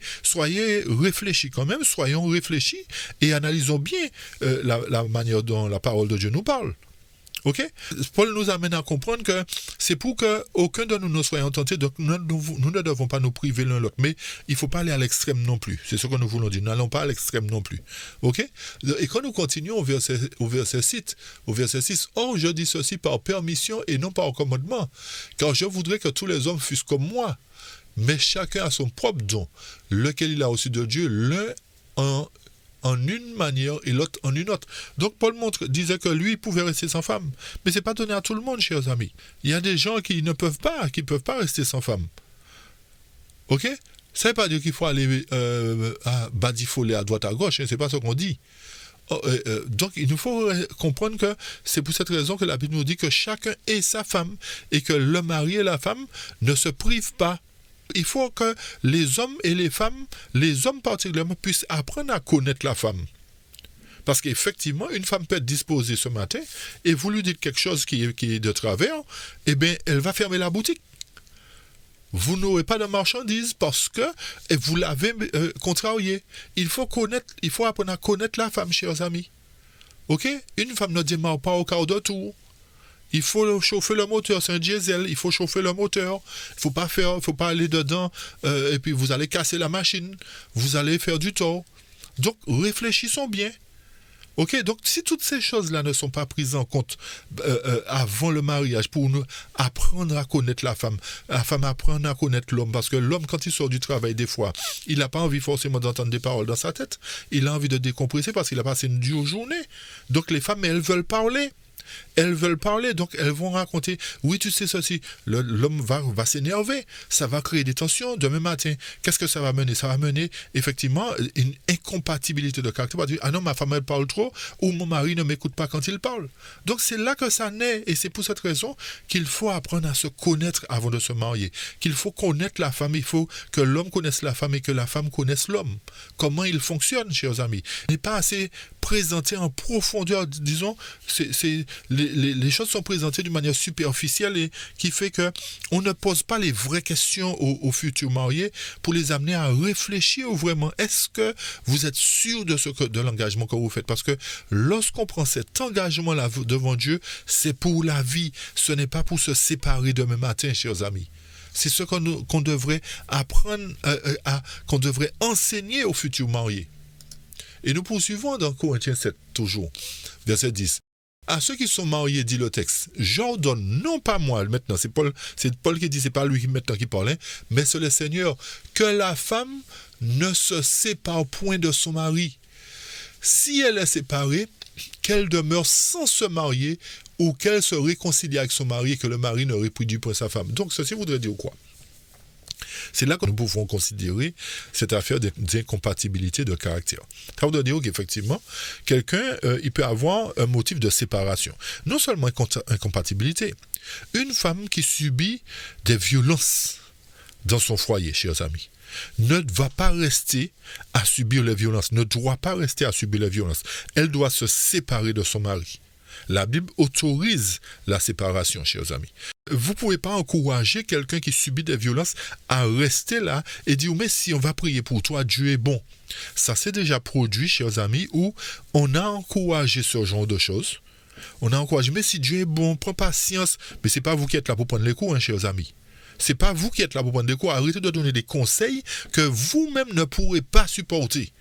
réfléchis quand même, soyons réfléchis et analysons bien la manière dont la parole de Dieu nous parle. Ok? Paul nous amène à comprendre que c'est pour que aucun de nous ne soit tenté, donc nous ne devons pas nous priver l'un l'autre, mais il ne faut pas aller à l'extrême non plus. C'est ce que nous voulons dire. N'allons pas à l'extrême non plus. Ok? Et quand nous continuons au verset 6, oh, je dis ceci par permission et non par commandement, car je voudrais que tous les hommes fussent comme moi, mais chacun a son propre don, lequel il a reçu de Dieu, l'un en une manière et l'autre en une autre. Donc Paul disait que lui, il pouvait rester sans femme. Mais ce n'est pas donné à tout le monde, chers amis. Il y a des gens qui ne peuvent pas, rester sans femme. Ok? Ça ne veut pas dire qu'il faut aller badifoler à droite à gauche, hein, ce n'est pas ce qu'on dit. Donc il nous faut comprendre que c'est pour cette raison que la Bible nous dit que chacun ait sa femme et que le mari et la femme ne se privent pas. Il faut que les hommes et les femmes, les hommes particulièrement, puissent apprendre à connaître la femme. Parce qu'effectivement, une femme peut être disposée ce matin et vous lui dites quelque chose qui est de travers, eh bien, elle va fermer la boutique. Vous n'aurez pas de marchandises parce que vous l'avez contrarié. Il faut apprendre à connaître la femme, chers amis. Ok? Une femme ne démarre pas au quart de tour. Il faut chauffer le moteur, c'est un diesel, il faut chauffer le moteur. Il ne faut pas aller dedans et puis vous allez casser la machine, vous allez faire du tort. Donc réfléchissons bien. Ok, donc si toutes ces choses-là ne sont pas prises en compte avant le mariage pour nous apprendre à connaître la femme apprendre à connaître l'homme, parce que l'homme quand il sort du travail des fois, il n'a pas envie forcément d'entendre des paroles dans sa tête, il a envie de décompresser parce qu'il a passé une dure journée. Donc les femmes, elles veulent parler. Donc elles vont raconter, oui tu sais ceci, l'homme va s'énerver, ça va créer des tensions, demain matin, qu'est-ce que ça va mener? Ça va mener effectivement une incompatibilité de caractère, on va dire, ah non ma femme elle parle trop, ou mon mari ne m'écoute pas quand il parle. Donc c'est là que ça naît, et c'est pour cette raison qu'il faut apprendre à se connaître avant de se marier, qu'il faut connaître la femme, il faut que l'homme connaisse la femme et que la femme connaisse l'homme, comment il fonctionne, chers amis. Il n'est pas assez présenté en profondeur, disons, les choses sont présentées d'une manière superficielle et qui fait que on ne pose pas les vraies questions aux futurs mariés pour les amener à réfléchir vraiment. Est-ce que vous êtes sûr de l'engagement que vous faites? Parce que lorsqu'on prend cet engagement-là devant Dieu, c'est pour la vie. Ce n'est pas pour se séparer demain matin, chers amis. C'est ce qu'on devrait apprendre, qu'on devrait enseigner aux futurs mariés. Et nous poursuivons dans Corinthiens 7, toujours, verset 10. À ceux qui sont mariés, dit le texte, j'ordonne, non pas moi, maintenant, c'est Paul qui dit, c'est pas lui maintenant qui parlait, mais c'est le Seigneur, que la femme ne se sépare point de son mari. Si elle est séparée, qu'elle demeure sans se marier ou qu'elle se réconcilie avec son mari et que le mari ne répudie point sa femme. Donc, ceci voudrait dire quoi? C'est là que nous pouvons considérer cette affaire d'incompatibilité de caractère. Ça veut dire qu'effectivement, quelqu'un, il peut avoir un motif de séparation. Non seulement incompatibilité, une femme qui subit des violences dans son foyer, chers amis, ne va pas rester à subir les violences, ne doit pas rester à subir les violences. Elle doit se séparer de son mari. La Bible autorise la séparation, chers amis. Vous ne pouvez pas encourager quelqu'un qui subit des violences à rester là et dire « Mais si on va prier pour toi, Dieu est bon ». Ça s'est déjà produit, chers amis, où on a encouragé ce genre de choses. On a encouragé « Mais si Dieu est bon, prends patience ». Mais ce n'est pas vous qui êtes là pour prendre les coups, hein, chers amis. Ce n'est pas vous qui êtes là pour prendre les coups. Arrêtez de donner des conseils que vous-même ne pourrez pas supporter.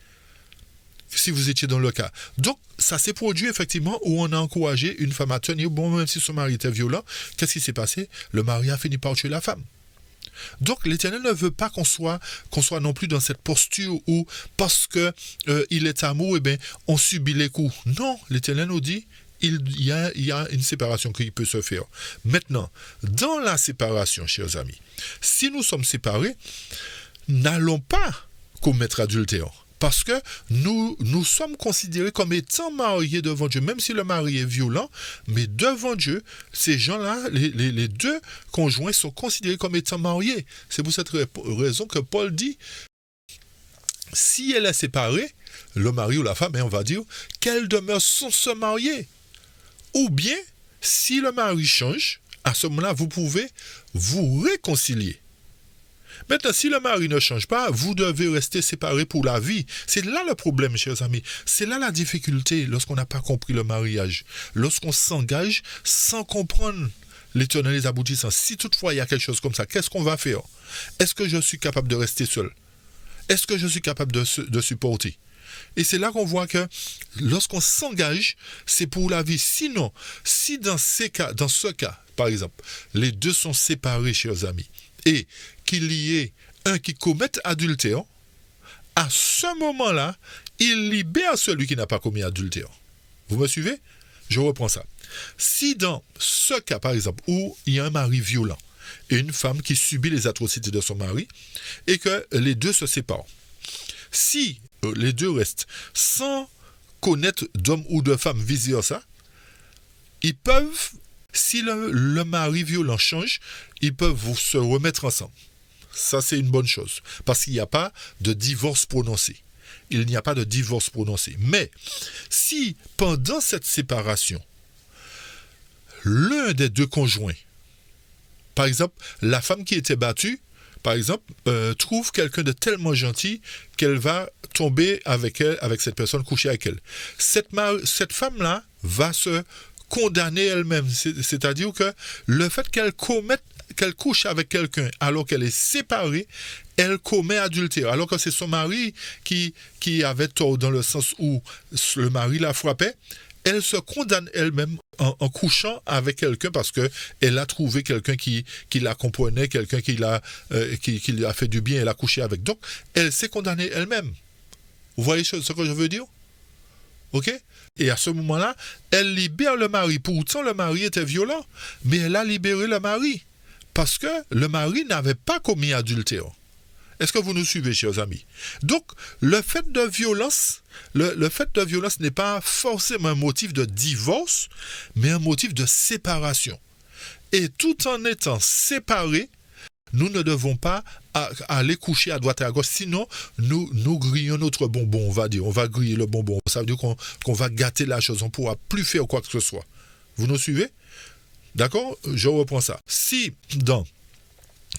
Si vous étiez dans le cas. Donc, ça s'est produit effectivement où on a encouragé une femme à tenir bon, même si son mari était violent. Qu'est-ce qui s'est passé? Le mari a fini par tuer la femme. Donc, l'Éternel ne veut pas qu'on soit non plus dans cette posture où, parce que il est amour, eh bien, on subit les coups. Non, l'Éternel nous dit, il y a une séparation qui peut se faire. Maintenant, dans la séparation, chers amis, si nous sommes séparés, n'allons pas commettre adultère. Parce que nous sommes considérés comme étant mariés devant Dieu, même si le mari est violent, mais devant Dieu, ces gens-là, les deux conjoints sont considérés comme étant mariés. C'est pour cette raison que Paul dit, si elle est séparée, le mari ou la femme, on va dire, qu'elle demeure sans se marier. Ou bien, si le mari change, à ce moment-là, vous pouvez vous réconcilier. Maintenant, si le mari ne change pas, vous devez rester séparés pour la vie. C'est là le problème, chers amis. C'est là la difficulté lorsqu'on n'a pas compris le mariage. Lorsqu'on s'engage sans comprendre les tenants et les aboutissants. Si toutefois il y a quelque chose comme ça, qu'est-ce qu'on va faire? Est-ce que je suis capable de rester seul? Est-ce que je suis capable de supporter? Et c'est là qu'on voit que lorsqu'on s'engage, c'est pour la vie. Sinon, si dans ce cas, par exemple, les deux sont séparés, chers amis, et qu'il y ait un qui commette adultère, à ce moment-là, il libère celui qui n'a pas commis adultère. Vous me suivez? Je reprends ça. Si dans ce cas, par exemple, où il y a un mari violent et une femme qui subit les atrocités de son mari, et que les deux se séparent, si les deux restent sans connaître d'homme ou de femme vice-versa, ils peuvent, si le mari violent change, ils peuvent se remettre ensemble. Ça, c'est une bonne chose, parce qu'il n'y a pas de divorce prononcé. Il n'y a pas de divorce prononcé. Mais si, pendant cette séparation, l'un des deux conjoints, par exemple, la femme qui était battue, par exemple, trouve quelqu'un de tellement gentil qu'elle va tomber avec elle, avec cette personne, coucher avec elle. Cette femme-là va se condamner elle-même. C'est-à-dire que le fait qu'elle couche avec quelqu'un alors qu'elle est séparée, elle commet adultère. Alors que c'est son mari qui avait tort dans le sens où le mari la frappait, elle se condamne elle-même en couchant avec quelqu'un parce qu'elle a trouvé quelqu'un qui la comprenait, quelqu'un qui lui a fait du bien, elle a couché avec. Donc, elle s'est condamnée elle-même. Vous voyez ce que je veux dire? OK? Et à ce moment-là, elle libère le mari. Pourtant, le mari était violent, mais elle a libéré le mari parce que le mari n'avait pas commis adultère. Est-ce que vous nous suivez, chers amis? Donc, le fait de violence n'est pas forcément un motif de divorce, mais un motif de séparation. Et tout en étant séparés, nous ne devons pas aller coucher à droite et à gauche, sinon nous grillons notre bonbon, on va dire. On va griller le bonbon. Ça veut dire qu'on va gâter la chose, on ne pourra plus faire quoi que ce soit. Vous nous suivez? D'accord? Je reprends ça. Si dans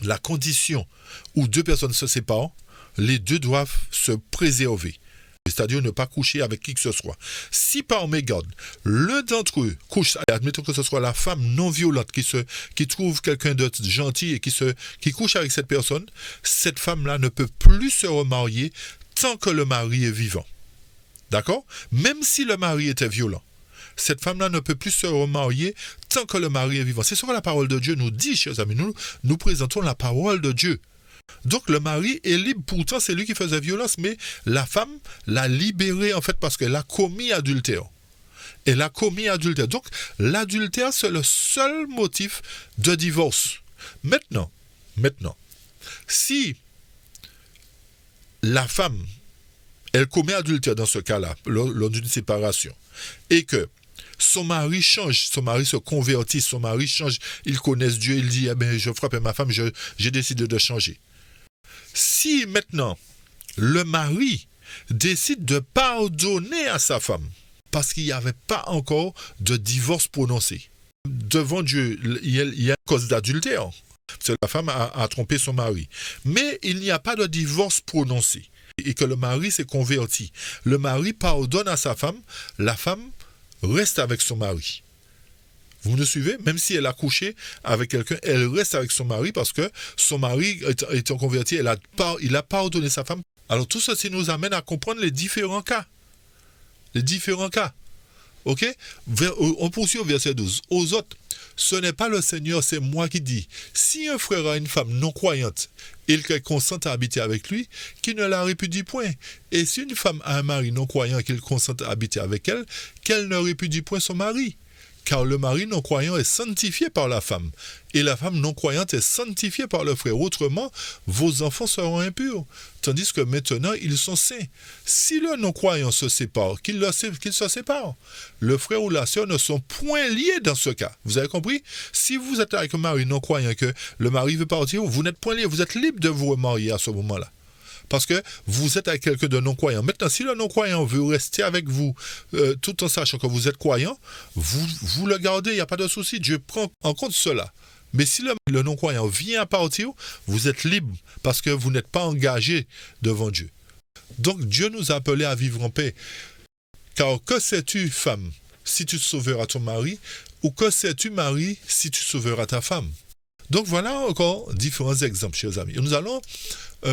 la condition où deux personnes se séparent, les deux doivent se préserver. C'est-à-dire ne pas coucher avec qui que ce soit. Si par mégarde, l'un d'entre eux couche, admettons que ce soit la femme non violente qui trouve quelqu'un de gentil et qui couche avec cette personne, cette femme-là ne peut plus se remarier tant que le mari est vivant. D'accord? Même si le mari était violent. Cette femme-là ne peut plus se remarier tant que le mari est vivant. C'est ce que la parole de Dieu nous dit, chers amis. Nous présentons la parole de Dieu. Donc le mari est libre, pourtant c'est lui qui faisait violence, mais la femme l'a libéré en fait parce qu'elle a commis adultère. Elle a commis adultère. Donc l'adultère, c'est le seul motif de divorce. Maintenant, si la femme, elle commet adultère dans ce cas-là, lors d'une séparation, et que son mari change, son mari se convertit, son mari change, il connaît Dieu, il dit, je frappe ma femme, j'ai décidé de changer. Si maintenant, le mari décide de pardonner à sa femme, parce qu'il n'y avait pas encore de divorce prononcé, devant Dieu, il y a cause d'adultère. La femme a trompé son mari. Mais il n'y a pas de divorce prononcé. Et que le mari s'est converti. Le mari pardonne à sa femme, la femme reste avec son mari. Vous me suivez? Même si elle a couché avec quelqu'un, elle reste avec son mari parce que son mari étant converti, il a pardonné sa femme. Alors tout ceci nous amène à comprendre les différents cas. Ok? On poursuit au verset 12. Aux autres, ce n'est pas le Seigneur, c'est moi qui dis. Si un frère a une femme non croyante et qu'elle consent à habiter avec lui, qu'il ne la répudie point. Et si une femme a un mari non croyant et qu'il consent à habiter avec elle, qu'elle ne répudie point son mari. Car le mari non-croyant est sanctifié par la femme, et la femme non-croyante est sanctifiée par le frère. Autrement, vos enfants seront impurs, tandis que maintenant, ils sont saints. Si le non-croyant se sépare, qu'il se sépare. Le frère ou la sœur ne sont point liés dans ce cas. Vous avez compris? Si vous êtes avec un mari non-croyant, que le mari veut partir, vous n'êtes point liés, vous êtes libre de vous remarier à ce moment-là. Parce que vous êtes avec quelqu'un de non-croyant. Maintenant, si le non-croyant veut rester avec vous, tout en sachant que vous êtes croyant, vous le gardez, il n'y a pas de souci. Dieu prend en compte cela. Mais si le non-croyant vient à partir, vous êtes libre parce que vous n'êtes pas engagé devant Dieu. Donc Dieu nous a appelés à vivre en paix. Car que sais-tu, femme, si tu sauveras ton mari, ou que sais-tu, mari, si tu sauveras ta femme? Donc voilà encore différents exemples, chers amis. Nous allons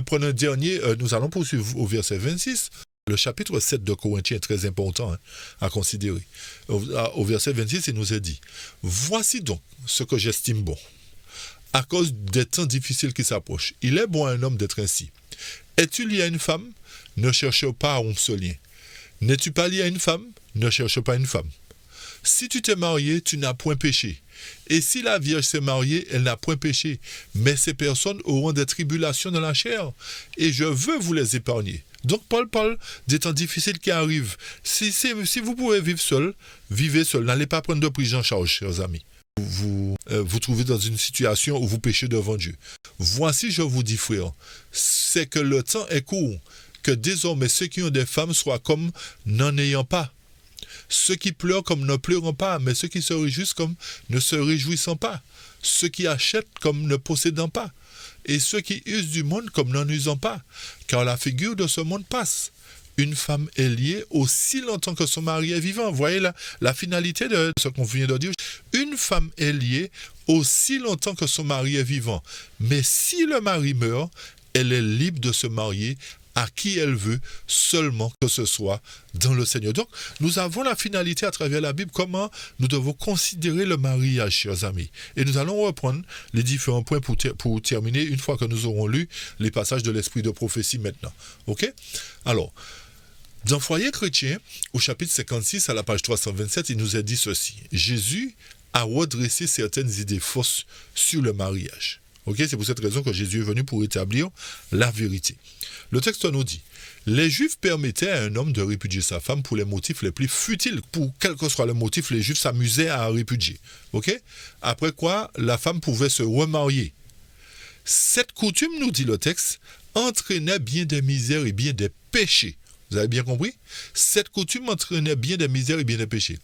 prendre un dernier, nous allons poursuivre au verset 26. Le chapitre 7 de Corinthiens est très important à considérer. Au verset 26, il nous est dit, « Voici donc ce que j'estime bon, à cause des temps difficiles qui s'approchent. Il est bon à un homme d'être ainsi. Es-tu lié à une femme? Ne cherche pas à rompre ce lien. N'es-tu pas lié à une femme? Ne cherche pas une femme. Si tu t'es marié, tu n'as point péché. Et si la Vierge s'est mariée, elle n'a point péché. Mais ces personnes auront des tribulations dans la chair. Et je veux vous les épargner. » Donc Paul parle des temps difficiles qui arrivent. Si vous pouvez vivre seul, vivez seul. N'allez pas prendre de prise en charge, chers amis. Vous trouvez dans une situation où vous péchez devant Dieu. Voici, je vous dis, frères, c'est que le temps est court, que désormais ceux qui ont des femmes soient comme n'en ayant pas. Ceux qui pleurent comme ne pleurant pas, mais ceux qui se réjouissent comme ne se réjouissant pas. Ceux qui achètent comme ne possédant pas. Et ceux qui usent du monde comme n'en usant pas. Car la figure de ce monde passe. Une femme est liée aussi longtemps que son mari est vivant. Vous voyez la finalité de ce qu'on vient de dire. Une femme est liée aussi longtemps que son mari est vivant. Mais si le mari meurt, elle est libre de se marier à qui elle veut, seulement que ce soit dans le Seigneur. Donc, nous avons la finalité à travers la Bible, comment nous devons considérer le mariage, chers amis. Et nous allons reprendre les différents points pour terminer, une fois que nous aurons lu les passages de l'Esprit de prophétie maintenant. OK? Alors, dans Foyer chrétien, au chapitre 56, à la page 327, il nous est dit ceci. Jésus a redressé certaines idées fausses sur le mariage. Okay? C'est pour cette raison que Jésus est venu pour établir la vérité. Le texte nous dit, les Juifs permettaient à un homme de répudier sa femme pour les motifs les plus futiles. Pour quel que soit le motif, les Juifs s'amusaient à répudier. Okay? Après quoi, la femme pouvait se remarier. Cette coutume, nous dit le texte, entraînait bien des misères et bien des péchés. Vous avez bien compris? Cette coutume entraînait bien des misères et bien des péchés.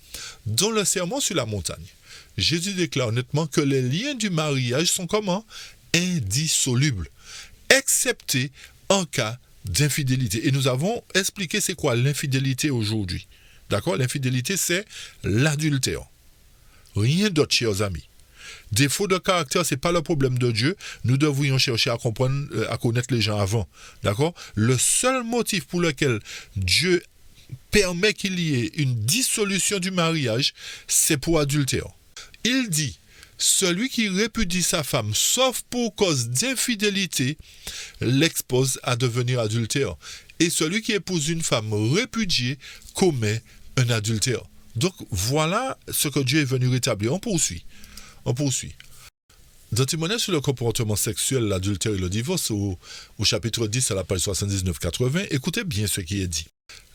Dans le sermon sur la montagne, Jésus déclare nettement que les liens du mariage sont comment? Indissolubles, excepté en cas d'infidélité. Et nous avons expliqué c'est quoi l'infidélité aujourd'hui. D'accord? L'infidélité, c'est l'adultère. Rien d'autre, chers amis. Défaut de caractère, ce n'est pas le problème de Dieu. Nous devrions chercher à comprendre, à connaître les gens avant. D'accord? Le seul motif pour lequel Dieu permet qu'il y ait une dissolution du mariage, c'est pour adultère. Il dit, celui qui répudie sa femme, sauf pour cause d'infidélité, l'expose à devenir adultère. Et celui qui épouse une femme répudiée commet un adultère. Donc voilà ce que Dieu est venu rétablir. On poursuit. Dans Témoignage sur le comportement sexuel, l'adultère et le divorce, au chapitre 10 à la page 79-80, écoutez bien ce qui est dit.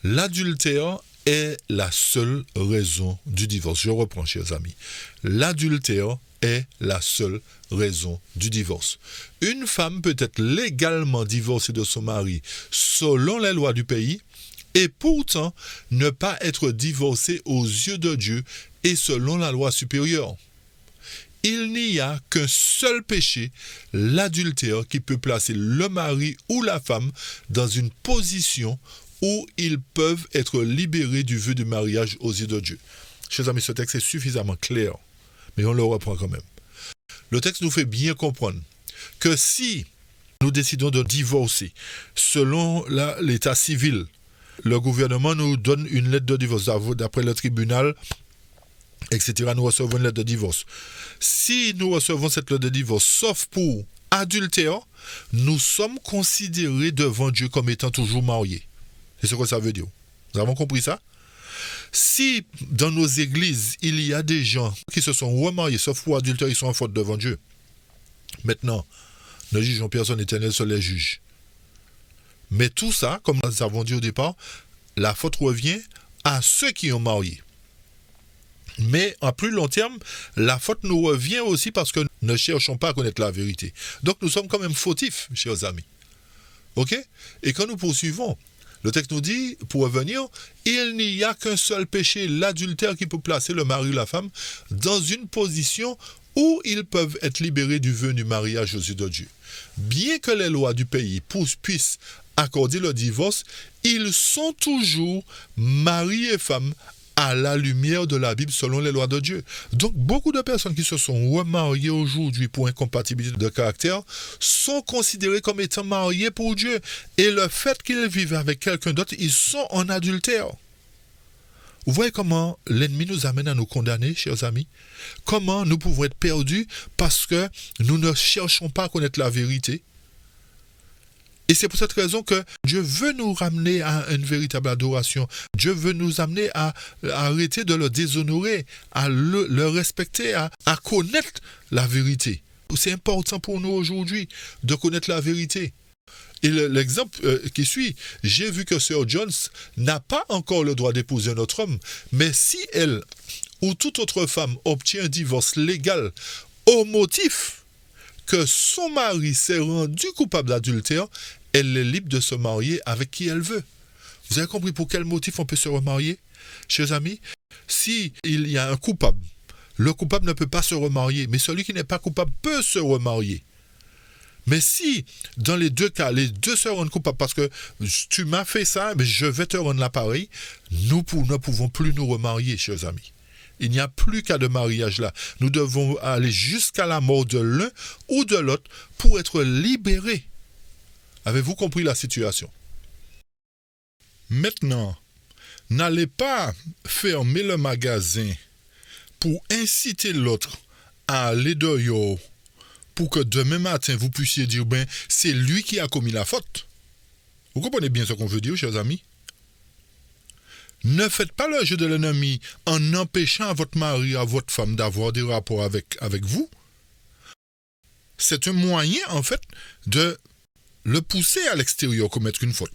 L'adultère est la seule raison du divorce. Je reprends, chers amis. L'adultère est la seule raison du divorce. Une femme peut être légalement divorcée de son mari selon les lois du pays et pourtant ne pas être divorcée aux yeux de Dieu et selon la loi supérieure. Il n'y a qu'un seul péché, l'adultère, qui peut placer le mari ou la femme dans une position où ils peuvent être libérés du vœu du mariage aux yeux de Dieu. Chers amis, ce texte est suffisamment clair, mais on le reprend quand même. Le texte nous fait bien comprendre que si nous décidons de divorcer selon l'état civil, le gouvernement nous donne une lettre de divorce d'après le tribunal, etc. Nous recevons une lettre de divorce. Si nous recevons cette lettre de divorce, sauf pour adultère, nous sommes considérés devant Dieu comme étant toujours mariés. C'est ce que ça veut dire. Nous avons compris ça? Si dans nos églises, il y a des gens qui se sont remariés, sauf pour adultère, ils sont en faute devant Dieu. Maintenant, ne jugeons personne, éternel seul les juge. Mais tout ça, comme nous avons dit au départ, la faute revient à ceux qui ont marié. Mais en plus long terme, la faute nous revient aussi parce que nous ne cherchons pas à connaître la vérité. Donc nous sommes quand même fautifs, chers amis. Ok? Et quand nous poursuivons, le texte nous dit, pour revenir, il n'y a qu'un seul péché, l'adultère, qui peut placer le mari ou la femme dans une position ou ils peuvent être libérés du vœu du mariage aux yeux de Dieu. Bien que les lois du pays puissent accorder le divorce, ils sont toujours mari et femme à la lumière de la Bible selon les lois de Dieu. Donc beaucoup de personnes qui se sont remariées aujourd'hui pour incompatibilité de caractère sont considérées comme étant mariées pour Dieu. Et le fait qu'ils vivent avec quelqu'un d'autre, ils sont en adultère. Vous voyez comment l'ennemi nous amène à nous condamner, chers amis? Comment nous pouvons être perdus parce que nous ne cherchons pas à connaître la vérité? Et c'est pour cette raison que Dieu veut nous ramener à une véritable adoration. Dieu veut nous amener à arrêter de le déshonorer, à le respecter, à connaître la vérité. C'est important pour nous aujourd'hui de connaître la vérité. Et l'exemple qui suit, j'ai vu que Sir Jones n'a pas encore le droit d'épouser un autre homme, mais si elle ou toute autre femme obtient un divorce légal au motif que son mari s'est rendu coupable d'adultère, elle est libre de se marier avec qui elle veut. Vous avez compris pour quel motif on peut se remarier? Chers amis, si il y a un coupable, le coupable ne peut pas se remarier, mais celui qui n'est pas coupable peut se remarier. Mais si, dans les deux cas, les deux se rendent coupables parce que tu m'as fait ça, mais je vais te rendre l'appareil, nous ne pouvons plus nous remarier, chers amis. Il n'y a plus qu'à de mariage là. Nous devons aller jusqu'à la mort de l'un ou de l'autre pour être libérés. Avez-vous compris la situation? Maintenant, n'allez pas fermer le magasin pour inciter l'autre à aller dehors pour que demain matin vous puissiez dire ben c'est lui qui a commis la faute. Vous comprenez bien ce qu'on veut dire, chers amis? Ne faites pas le jeu de l'ennemi en empêchant à votre mari, à votre femme d'avoir des rapports avec vous. C'est un moyen, en fait, de le pousser à l'extérieur commettre une faute.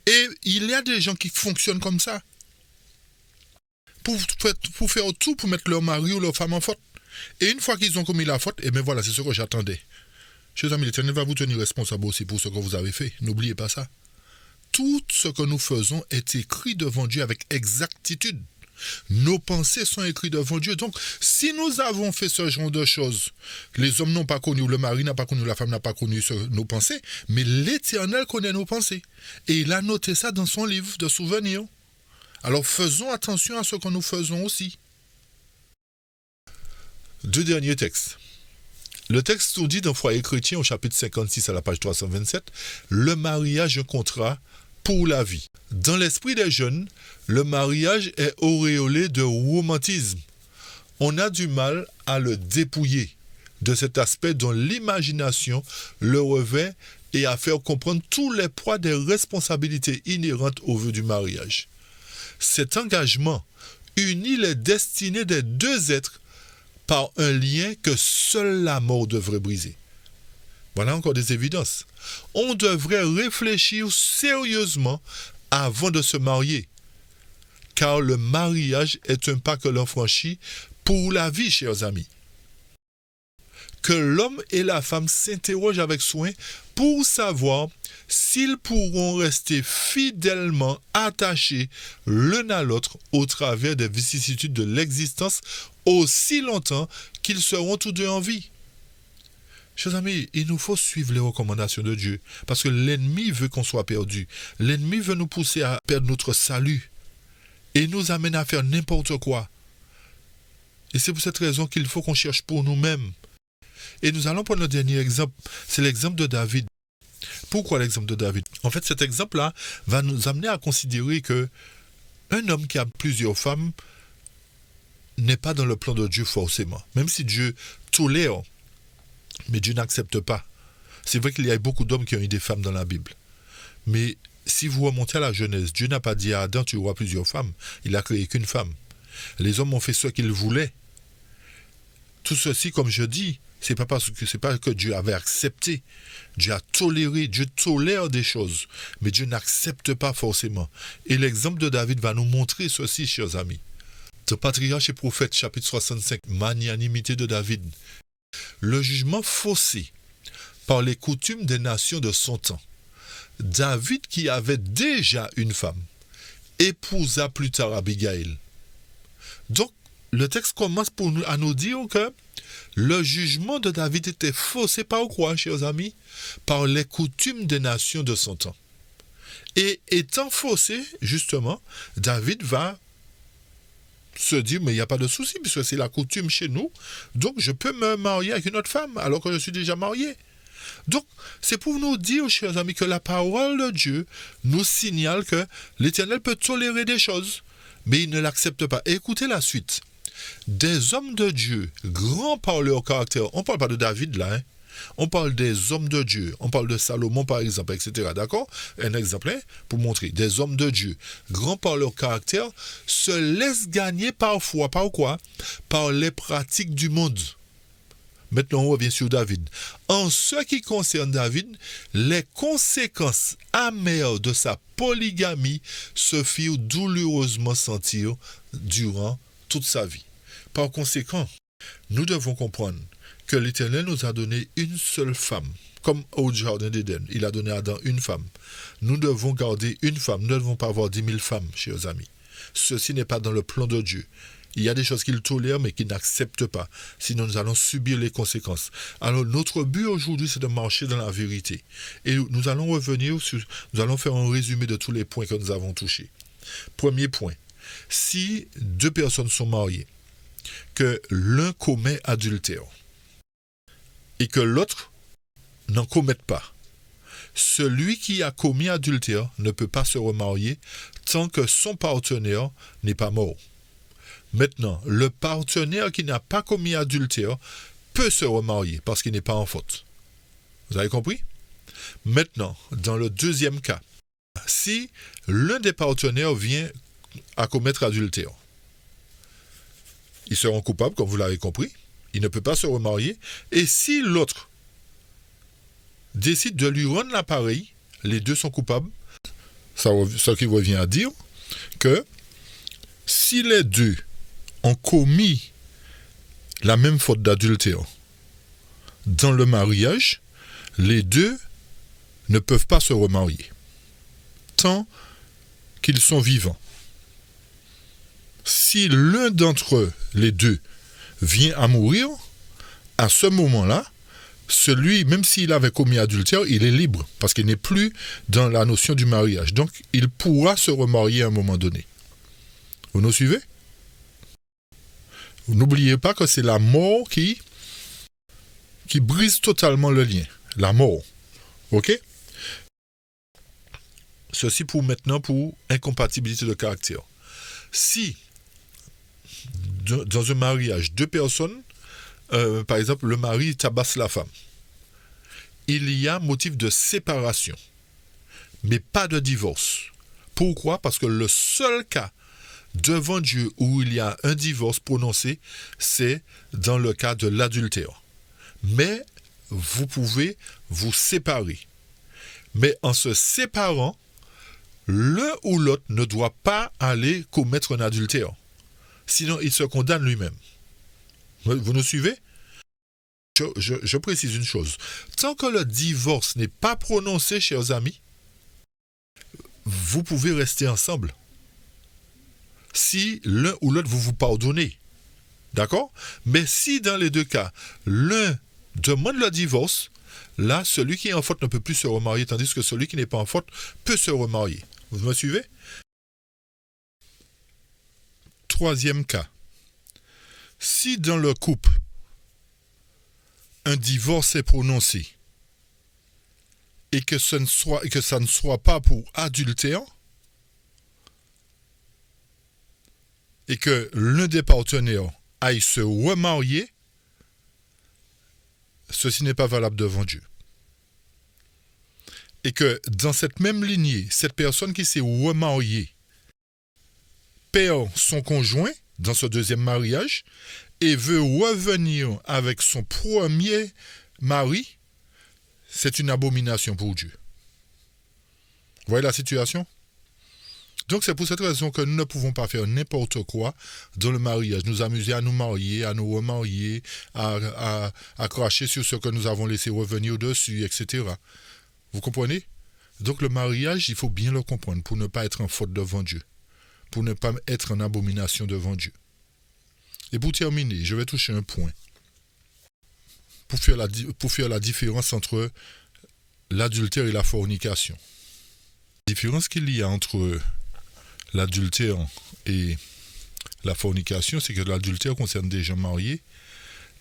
Et il y a des gens qui fonctionnent comme ça. Pour faire tout pour mettre leur mari ou leur femme en faute. Et une fois qu'ils ont commis la faute, et bien voilà, c'est ce que j'attendais. Chers amis, l'Éternel va vous tenir responsable aussi pour ce que vous avez fait. N'oubliez pas ça. Tout ce que nous faisons est écrit devant Dieu avec exactitude. Nos pensées sont écrites devant Dieu. Donc, si nous avons fait ce genre de choses, les hommes n'ont pas connu, le mari n'a pas connu, la femme n'a pas connu nos pensées, mais l'Éternel connaît nos pensées. Et il a noté ça dans son livre de souvenirs. Alors, faisons attention à ce que nous faisons aussi. Deux derniers textes. Le texte nous dit dans Foyer chrétien au chapitre 56 à la page 327, le mariage est un contrat pour la vie. Dans l'esprit des jeunes, le mariage est auréolé de romantisme. On a du mal à le dépouiller de cet aspect dont l'imagination le revêt et à faire comprendre tous les poids des responsabilités inhérentes au vœu du mariage. Cet engagement unit les destinées des deux êtres par un lien que seule la mort devrait briser. Voilà encore des évidences. On devrait réfléchir sérieusement avant de se marier, car le mariage est un pas que l'on franchit pour la vie, chers amis. Que l'homme et la femme s'interrogent avec soin pour savoir s'ils pourront rester fidèlement attachés l'un à l'autre au travers des vicissitudes de l'existence aussi longtemps qu'ils seront tous deux en vie. Chers amis, il nous faut suivre les recommandations de Dieu parce que l'ennemi veut qu'on soit perdu. L'ennemi veut nous pousser à perdre notre salut et nous amène à faire n'importe quoi. Et c'est pour cette raison qu'il faut qu'on cherche pour nous-mêmes. Et nous allons prendre le dernier exemple, c'est l'exemple de David. Pourquoi l'exemple de David? En fait, cet exemple-là va nous amener à considérer que un homme qui a plusieurs femmes n'est pas dans le plan de Dieu forcément. Même si Dieu tolère, mais Dieu n'accepte pas. C'est vrai qu'il y a beaucoup d'hommes qui ont eu des femmes dans la Bible. Mais si vous remontez à la Genèse, Dieu n'a pas dit à Adam, tu auras plusieurs femmes. Il a créé qu'une femme. Les hommes ont fait ce qu'ils voulaient. Tout ceci, comme je dis, c'est pas que Dieu avait accepté. Dieu a toléré. Dieu tolère des choses. Mais Dieu n'accepte pas forcément. Et l'exemple de David va nous montrer ceci, chers amis. Dans Patriarche et Prophète, chapitre 65, magnanimité de David. Le jugement faussé par les coutumes des nations de son temps. David, qui avait déjà une femme, épousa plus tard Abigail. Donc, le texte commence à nous dire que le jugement de David était faussé par quoi, chers amis? Par les coutumes des nations de son temps. Et étant faussé, justement, David va se dire, mais il n'y a pas de souci, puisque c'est la coutume chez nous, donc je peux me marier avec une autre femme, alors que je suis déjà marié. Donc, c'est pour nous dire, chers amis, que la parole de Dieu nous signale que l'Éternel peut tolérer des choses, mais il ne l'accepte pas. Et écoutez la suite. Des hommes de Dieu, grands par leur caractère, on ne parle pas de David là, on parle des hommes de Dieu, on parle de Salomon par exemple, etc. D'accord? Un exemple pour montrer. Des hommes de Dieu, grands par leur caractère, se laissent gagner parfois, par quoi? Par les pratiques du monde. Maintenant, on revient sur David. En ce qui concerne David, les conséquences amères de sa polygamie se firent douloureusement sentir durant toute sa vie. Par conséquent, nous devons comprendre que l'Éternel nous a donné une seule femme, comme au jardin d'Éden. Il a donné à Adam une femme. Nous devons garder une femme. Nous ne devons pas avoir 10 000 femmes, chers amis. Ceci n'est pas dans le plan de Dieu. Il y a des choses qu'il tolère mais qu'il n'accepte pas. Sinon, nous allons subir les conséquences. Alors, notre but aujourd'hui, c'est de marcher dans la vérité. Et nous allons revenir sur... Nous allons faire un résumé de tous les points que nous avons touchés. Premier point. Si deux personnes sont mariées, que l'un commet adultère et que l'autre n'en commette pas, celui qui a commis adultère ne peut pas se remarier tant que son partenaire n'est pas mort. Maintenant, le partenaire qui n'a pas commis adultère peut se remarier parce qu'il n'est pas en faute. Vous avez compris? Maintenant, dans le deuxième cas, si l'un des partenaires vient à commettre adultère, ils seront coupables, comme vous l'avez compris. Il ne peut pas se remarier. Et si l'autre décide de lui rendre l'appareil, les deux sont coupables. Ce qui revient à dire que si les deux ont commis la même faute d'adultère dans le mariage, les deux ne peuvent pas se remarier tant qu'ils sont vivants. Si l'un d'entre eux, les deux, vient à mourir, à ce moment-là, celui, même s'il avait commis adultère, il est libre, parce qu'il n'est plus dans la notion du mariage. Donc, il pourra se remarier à un moment donné. Vous nous suivez? N'oubliez pas que c'est la mort qui brise totalement le lien. La mort. OK? Ceci pour maintenant pour incompatibilité de caractère. Si, dans un mariage, deux personnes, par exemple, le mari tabasse la femme, il y a motif de séparation, mais pas de divorce. Pourquoi? Parce que le seul cas devant Dieu où il y a un divorce prononcé, c'est dans le cas de l'adultère. Mais vous pouvez vous séparer. Mais en se séparant, l'un ou l'autre ne doit pas aller commettre un adultère. Sinon, il se condamne lui-même. Vous nous suivez? Je précise une chose. Tant que le divorce n'est pas prononcé, chers amis, vous pouvez rester ensemble. Si l'un ou l'autre vous pardonnez. D'accord? Mais si dans les deux cas, l'un demande le divorce, là, celui qui est en faute ne peut plus se remarier, tandis que celui qui n'est pas en faute peut se remarier. Vous me suivez? Troisième cas. Si dans le couple, un divorce est prononcé et que ça ne soit pas pour adultère et que l'un des partenaires aille se remarier, ceci n'est pas valable devant Dieu. Et que dans cette même lignée, cette personne qui s'est remariée perd son conjoint dans ce deuxième mariage et veut revenir avec son premier mari, c'est une abomination pour Dieu. Vous voyez la situation? Donc c'est pour cette raison que nous ne pouvons pas faire n'importe quoi dans le mariage. Nous amuser à nous marier, à nous remarier, à cracher sur ce que nous avons laissé revenir dessus, etc. Vous comprenez? Donc le mariage, il faut bien le comprendre pour ne pas être en faute devant Dieu. Pour ne pas être en abomination devant Dieu. Et pour terminer, je vais toucher un point. Pour faire la différence entre l'adultère et la fornication. La différence qu'il y a entre l'adultère et la fornication, c'est que l'adultère concerne des gens mariés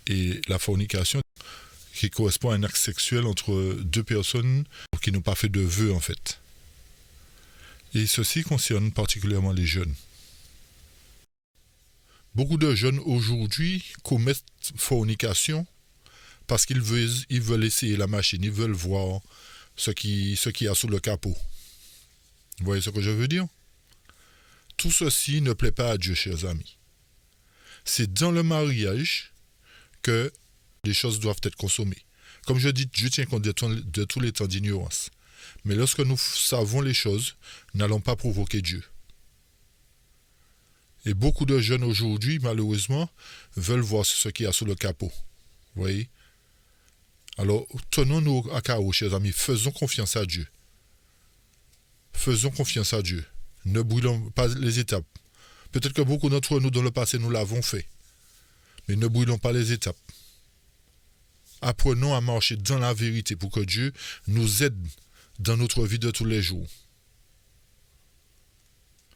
et la fornication qui correspond à un acte sexuel entre deux personnes qui n'ont pas fait de vœux en fait. Et ceci concerne particulièrement les jeunes. Beaucoup de jeunes aujourd'hui commettent fornication parce qu'ils veulent essayer la machine, ils veulent voir ce qu'il y a sous le capot. Vous voyez ce que je veux dire? Tout ceci ne plaît pas à Dieu, chers amis. C'est dans le mariage que les choses doivent être consommées. Comme je dis, Dieu tient compte de tous les temps d'ignorance. Mais lorsque nous savons les choses, n'allons pas provoquer Dieu. Et beaucoup de jeunes aujourd'hui, malheureusement, veulent voir ce qu'il y a sous le capot. Vous voyez? Alors, tenons-nous à carreau, chers amis. Faisons confiance à Dieu. Faisons confiance à Dieu. Ne brûlons pas les étapes. Peut-être que beaucoup d'entre nous, dans le passé, nous l'avons fait. Mais ne brûlons pas les étapes. Apprenons à marcher dans la vérité pour que Dieu nous aide dans notre vie de tous les jours.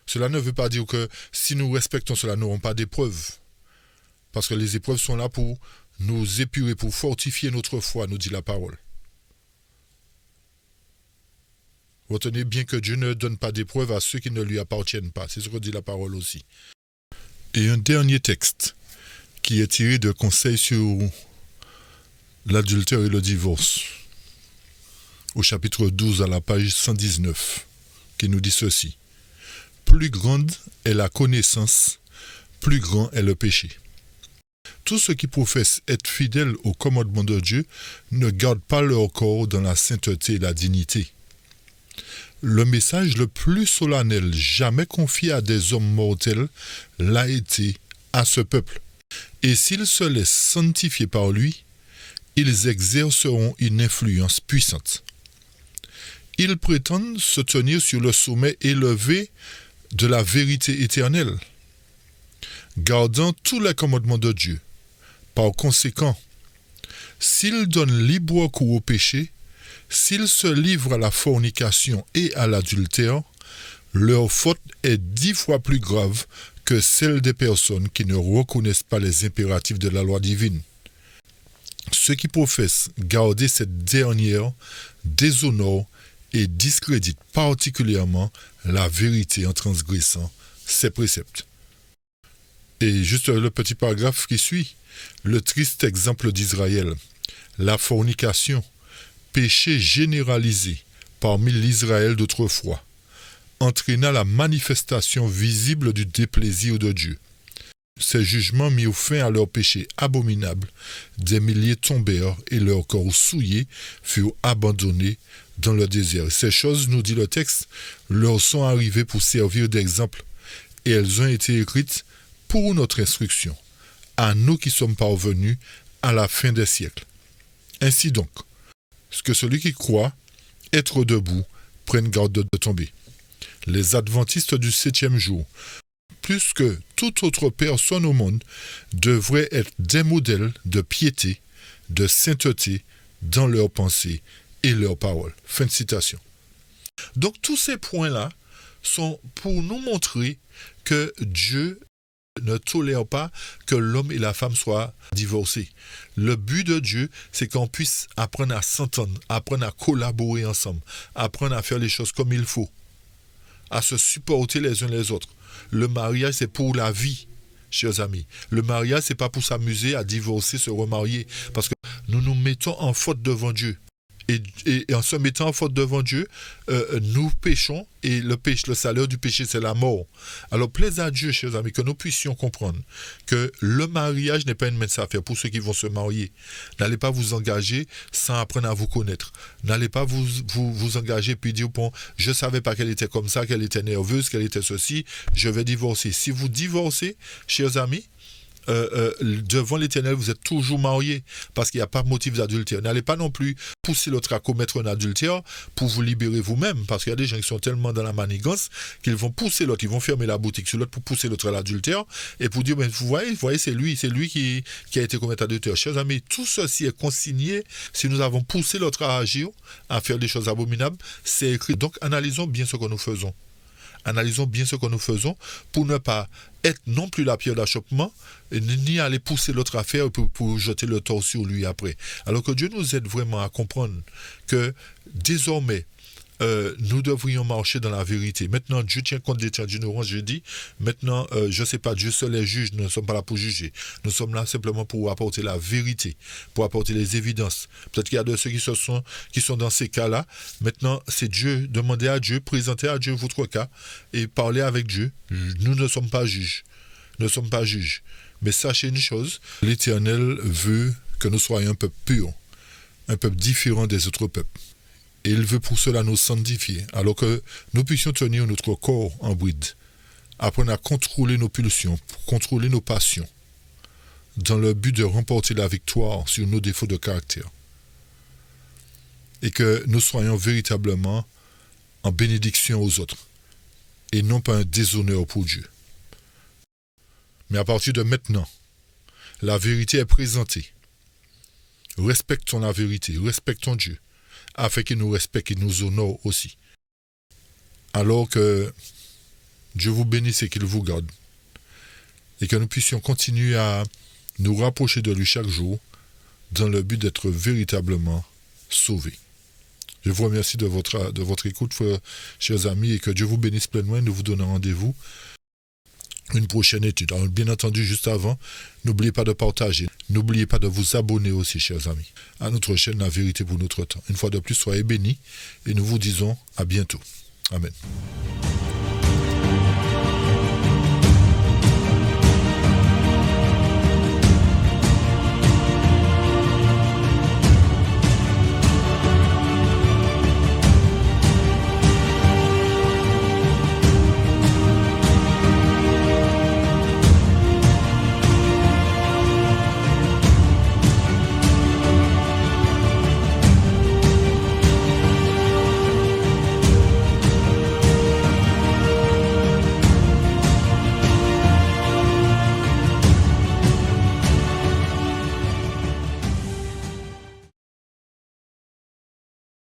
Cela ne veut pas dire que si nous respectons cela, nous n'aurons pas d'épreuves. Parce que les épreuves sont là pour nous épurer, pour fortifier notre foi, nous dit la parole. Retenez bien que Dieu ne donne pas d'épreuves à ceux qui ne lui appartiennent pas. C'est ce que dit la parole aussi. Et un dernier texte qui est tiré de conseils sur l'adultère et le divorce. Au chapitre 12 à la page 119, qui nous dit ceci. Plus grande est la connaissance, plus grand est le péché. Tous ceux qui professent être fidèles au commandement de Dieu ne gardent pas leur corps dans la sainteté et la dignité. Le message le plus solennel jamais confié à des hommes mortels l'a été à ce peuple. Et s'ils se laissent sanctifier par lui, ils exerceront une influence puissante. Ils prétendent se tenir sur le sommet élevé de la vérité éternelle, gardant tous les commandements de Dieu. Par conséquent, s'ils donnent libre cours au péché, s'ils se livrent à la fornication et à l'adultère, leur faute est 10 fois plus grave que celle des personnes qui ne reconnaissent pas les impératifs de la loi divine. Ceux qui professent garder cette dernière déshonorent et discréditent particulièrement la vérité en transgressant ses préceptes. Et juste le petit paragraphe qui suit, le triste exemple d'Israël, la fornication, péché généralisé parmi l'Israël d'autrefois, entraîna la manifestation visible du déplaisir de Dieu. Ces jugements mirent fin à leur péché abominable, des milliers tombèrent et leurs corps souillés furent abandonnés dans le désert. Ces choses, nous dit le texte, leur sont arrivées pour servir d'exemple et elles ont été écrites pour notre instruction, à nous qui sommes parvenus à la fin des siècles. Ainsi donc, que celui qui croit être debout prenne garde de tomber. Les adventistes du 7e jour, plus que toute autre personne au monde, devraient être des modèles de piété, de sainteté dans leurs pensées et leurs paroles. Fin de citation. Donc tous ces points-là sont pour nous montrer que Dieu ne tolère pas que l'homme et la femme soient divorcés. Le but de Dieu, c'est qu'on puisse apprendre à s'entendre, apprendre à collaborer ensemble, apprendre à faire les choses comme il faut, à se supporter les uns les autres. Le mariage, c'est pour la vie, chers amis. Le mariage, c'est pas pour s'amuser à divorcer, se remarier, parce que nous nous mettons en faute devant Dieu. Et en se mettant en faute devant Dieu, nous péchons et le salaire du péché, c'est la mort. Alors, plaise à Dieu, chers amis, que nous puissions comprendre que le mariage n'est pas une mince affaire pour ceux qui vont se marier. N'allez pas vous engager sans apprendre à vous connaître. N'allez pas vous engager puis dire, bon, je ne savais pas qu'elle était comme ça, qu'elle était nerveuse, qu'elle était ceci, je vais divorcer. Si vous divorcez, chers amis, devant l'Éternel, vous êtes toujours mariés, parce qu'il n'y a pas de motif d'adultère. N'allez pas non plus pousser l'autre à commettre un adultère pour vous libérer vous-même, parce qu'il y a des gens qui sont tellement dans la manigance qu'ils vont pousser l'autre, ils vont fermer la boutique sur l'autre pour pousser l'autre à l'adultère, et pour dire, ben, vous voyez, c'est lui qui a été commettre adultère. Chers amis, tout ceci est consigné. Si nous avons poussé l'autre à agir, à faire des choses abominables, c'est écrit. Donc, analysons bien ce que nous faisons. Analysons bien ce que nous faisons pour ne pas être non plus la pierre d'achoppement, ni aller pousser l'autre à faire pour jeter le tort sur lui après. Alors que Dieu nous aide vraiment à comprendre que désormais, nous devrions marcher dans la vérité. Maintenant, Dieu tient compte des temps d'ignorance, je dis. Maintenant, je ne sais pas, Dieu seul est juge, nous ne sommes pas là pour juger. Nous sommes là simplement pour apporter la vérité, pour apporter les évidences. Peut-être qu'il y a de ceux qui sont dans ces cas-là. Maintenant, c'est Dieu. Demandez à Dieu, présentez à Dieu votre cas et parlez avec Dieu. Nous ne sommes pas juges. Nous ne sommes pas juges. Mais sachez une chose, l'Éternel veut que nous soyons un peuple pur, un peuple différent des autres peuples. Et il veut pour cela nous sanctifier, alors que nous puissions tenir notre corps en bride, apprendre à contrôler nos pulsions, contrôler nos passions, dans le but de remporter la victoire sur nos défauts de caractère. Et que nous soyons véritablement en bénédiction aux autres, et non pas un déshonneur pour Dieu. Mais à partir de maintenant, la vérité est présentée. Respectons la vérité, respectons Dieu, afin qu'il nous respecte et nous honore aussi. Alors que Dieu vous bénisse et qu'il vous garde. Et que nous puissions continuer à nous rapprocher de lui chaque jour dans le but d'être véritablement sauvés. Je vous remercie de votre écoute, chers amis, et que Dieu vous bénisse pleinement. Nous vous donnons rendez-vous une prochaine étude. Alors, bien entendu, juste avant, n'oubliez pas de partager. N'oubliez pas de vous abonner aussi, chers amis, à notre chaîne La Vérité pour notre temps. Une fois de plus, soyez bénis et nous vous disons à bientôt. Amen.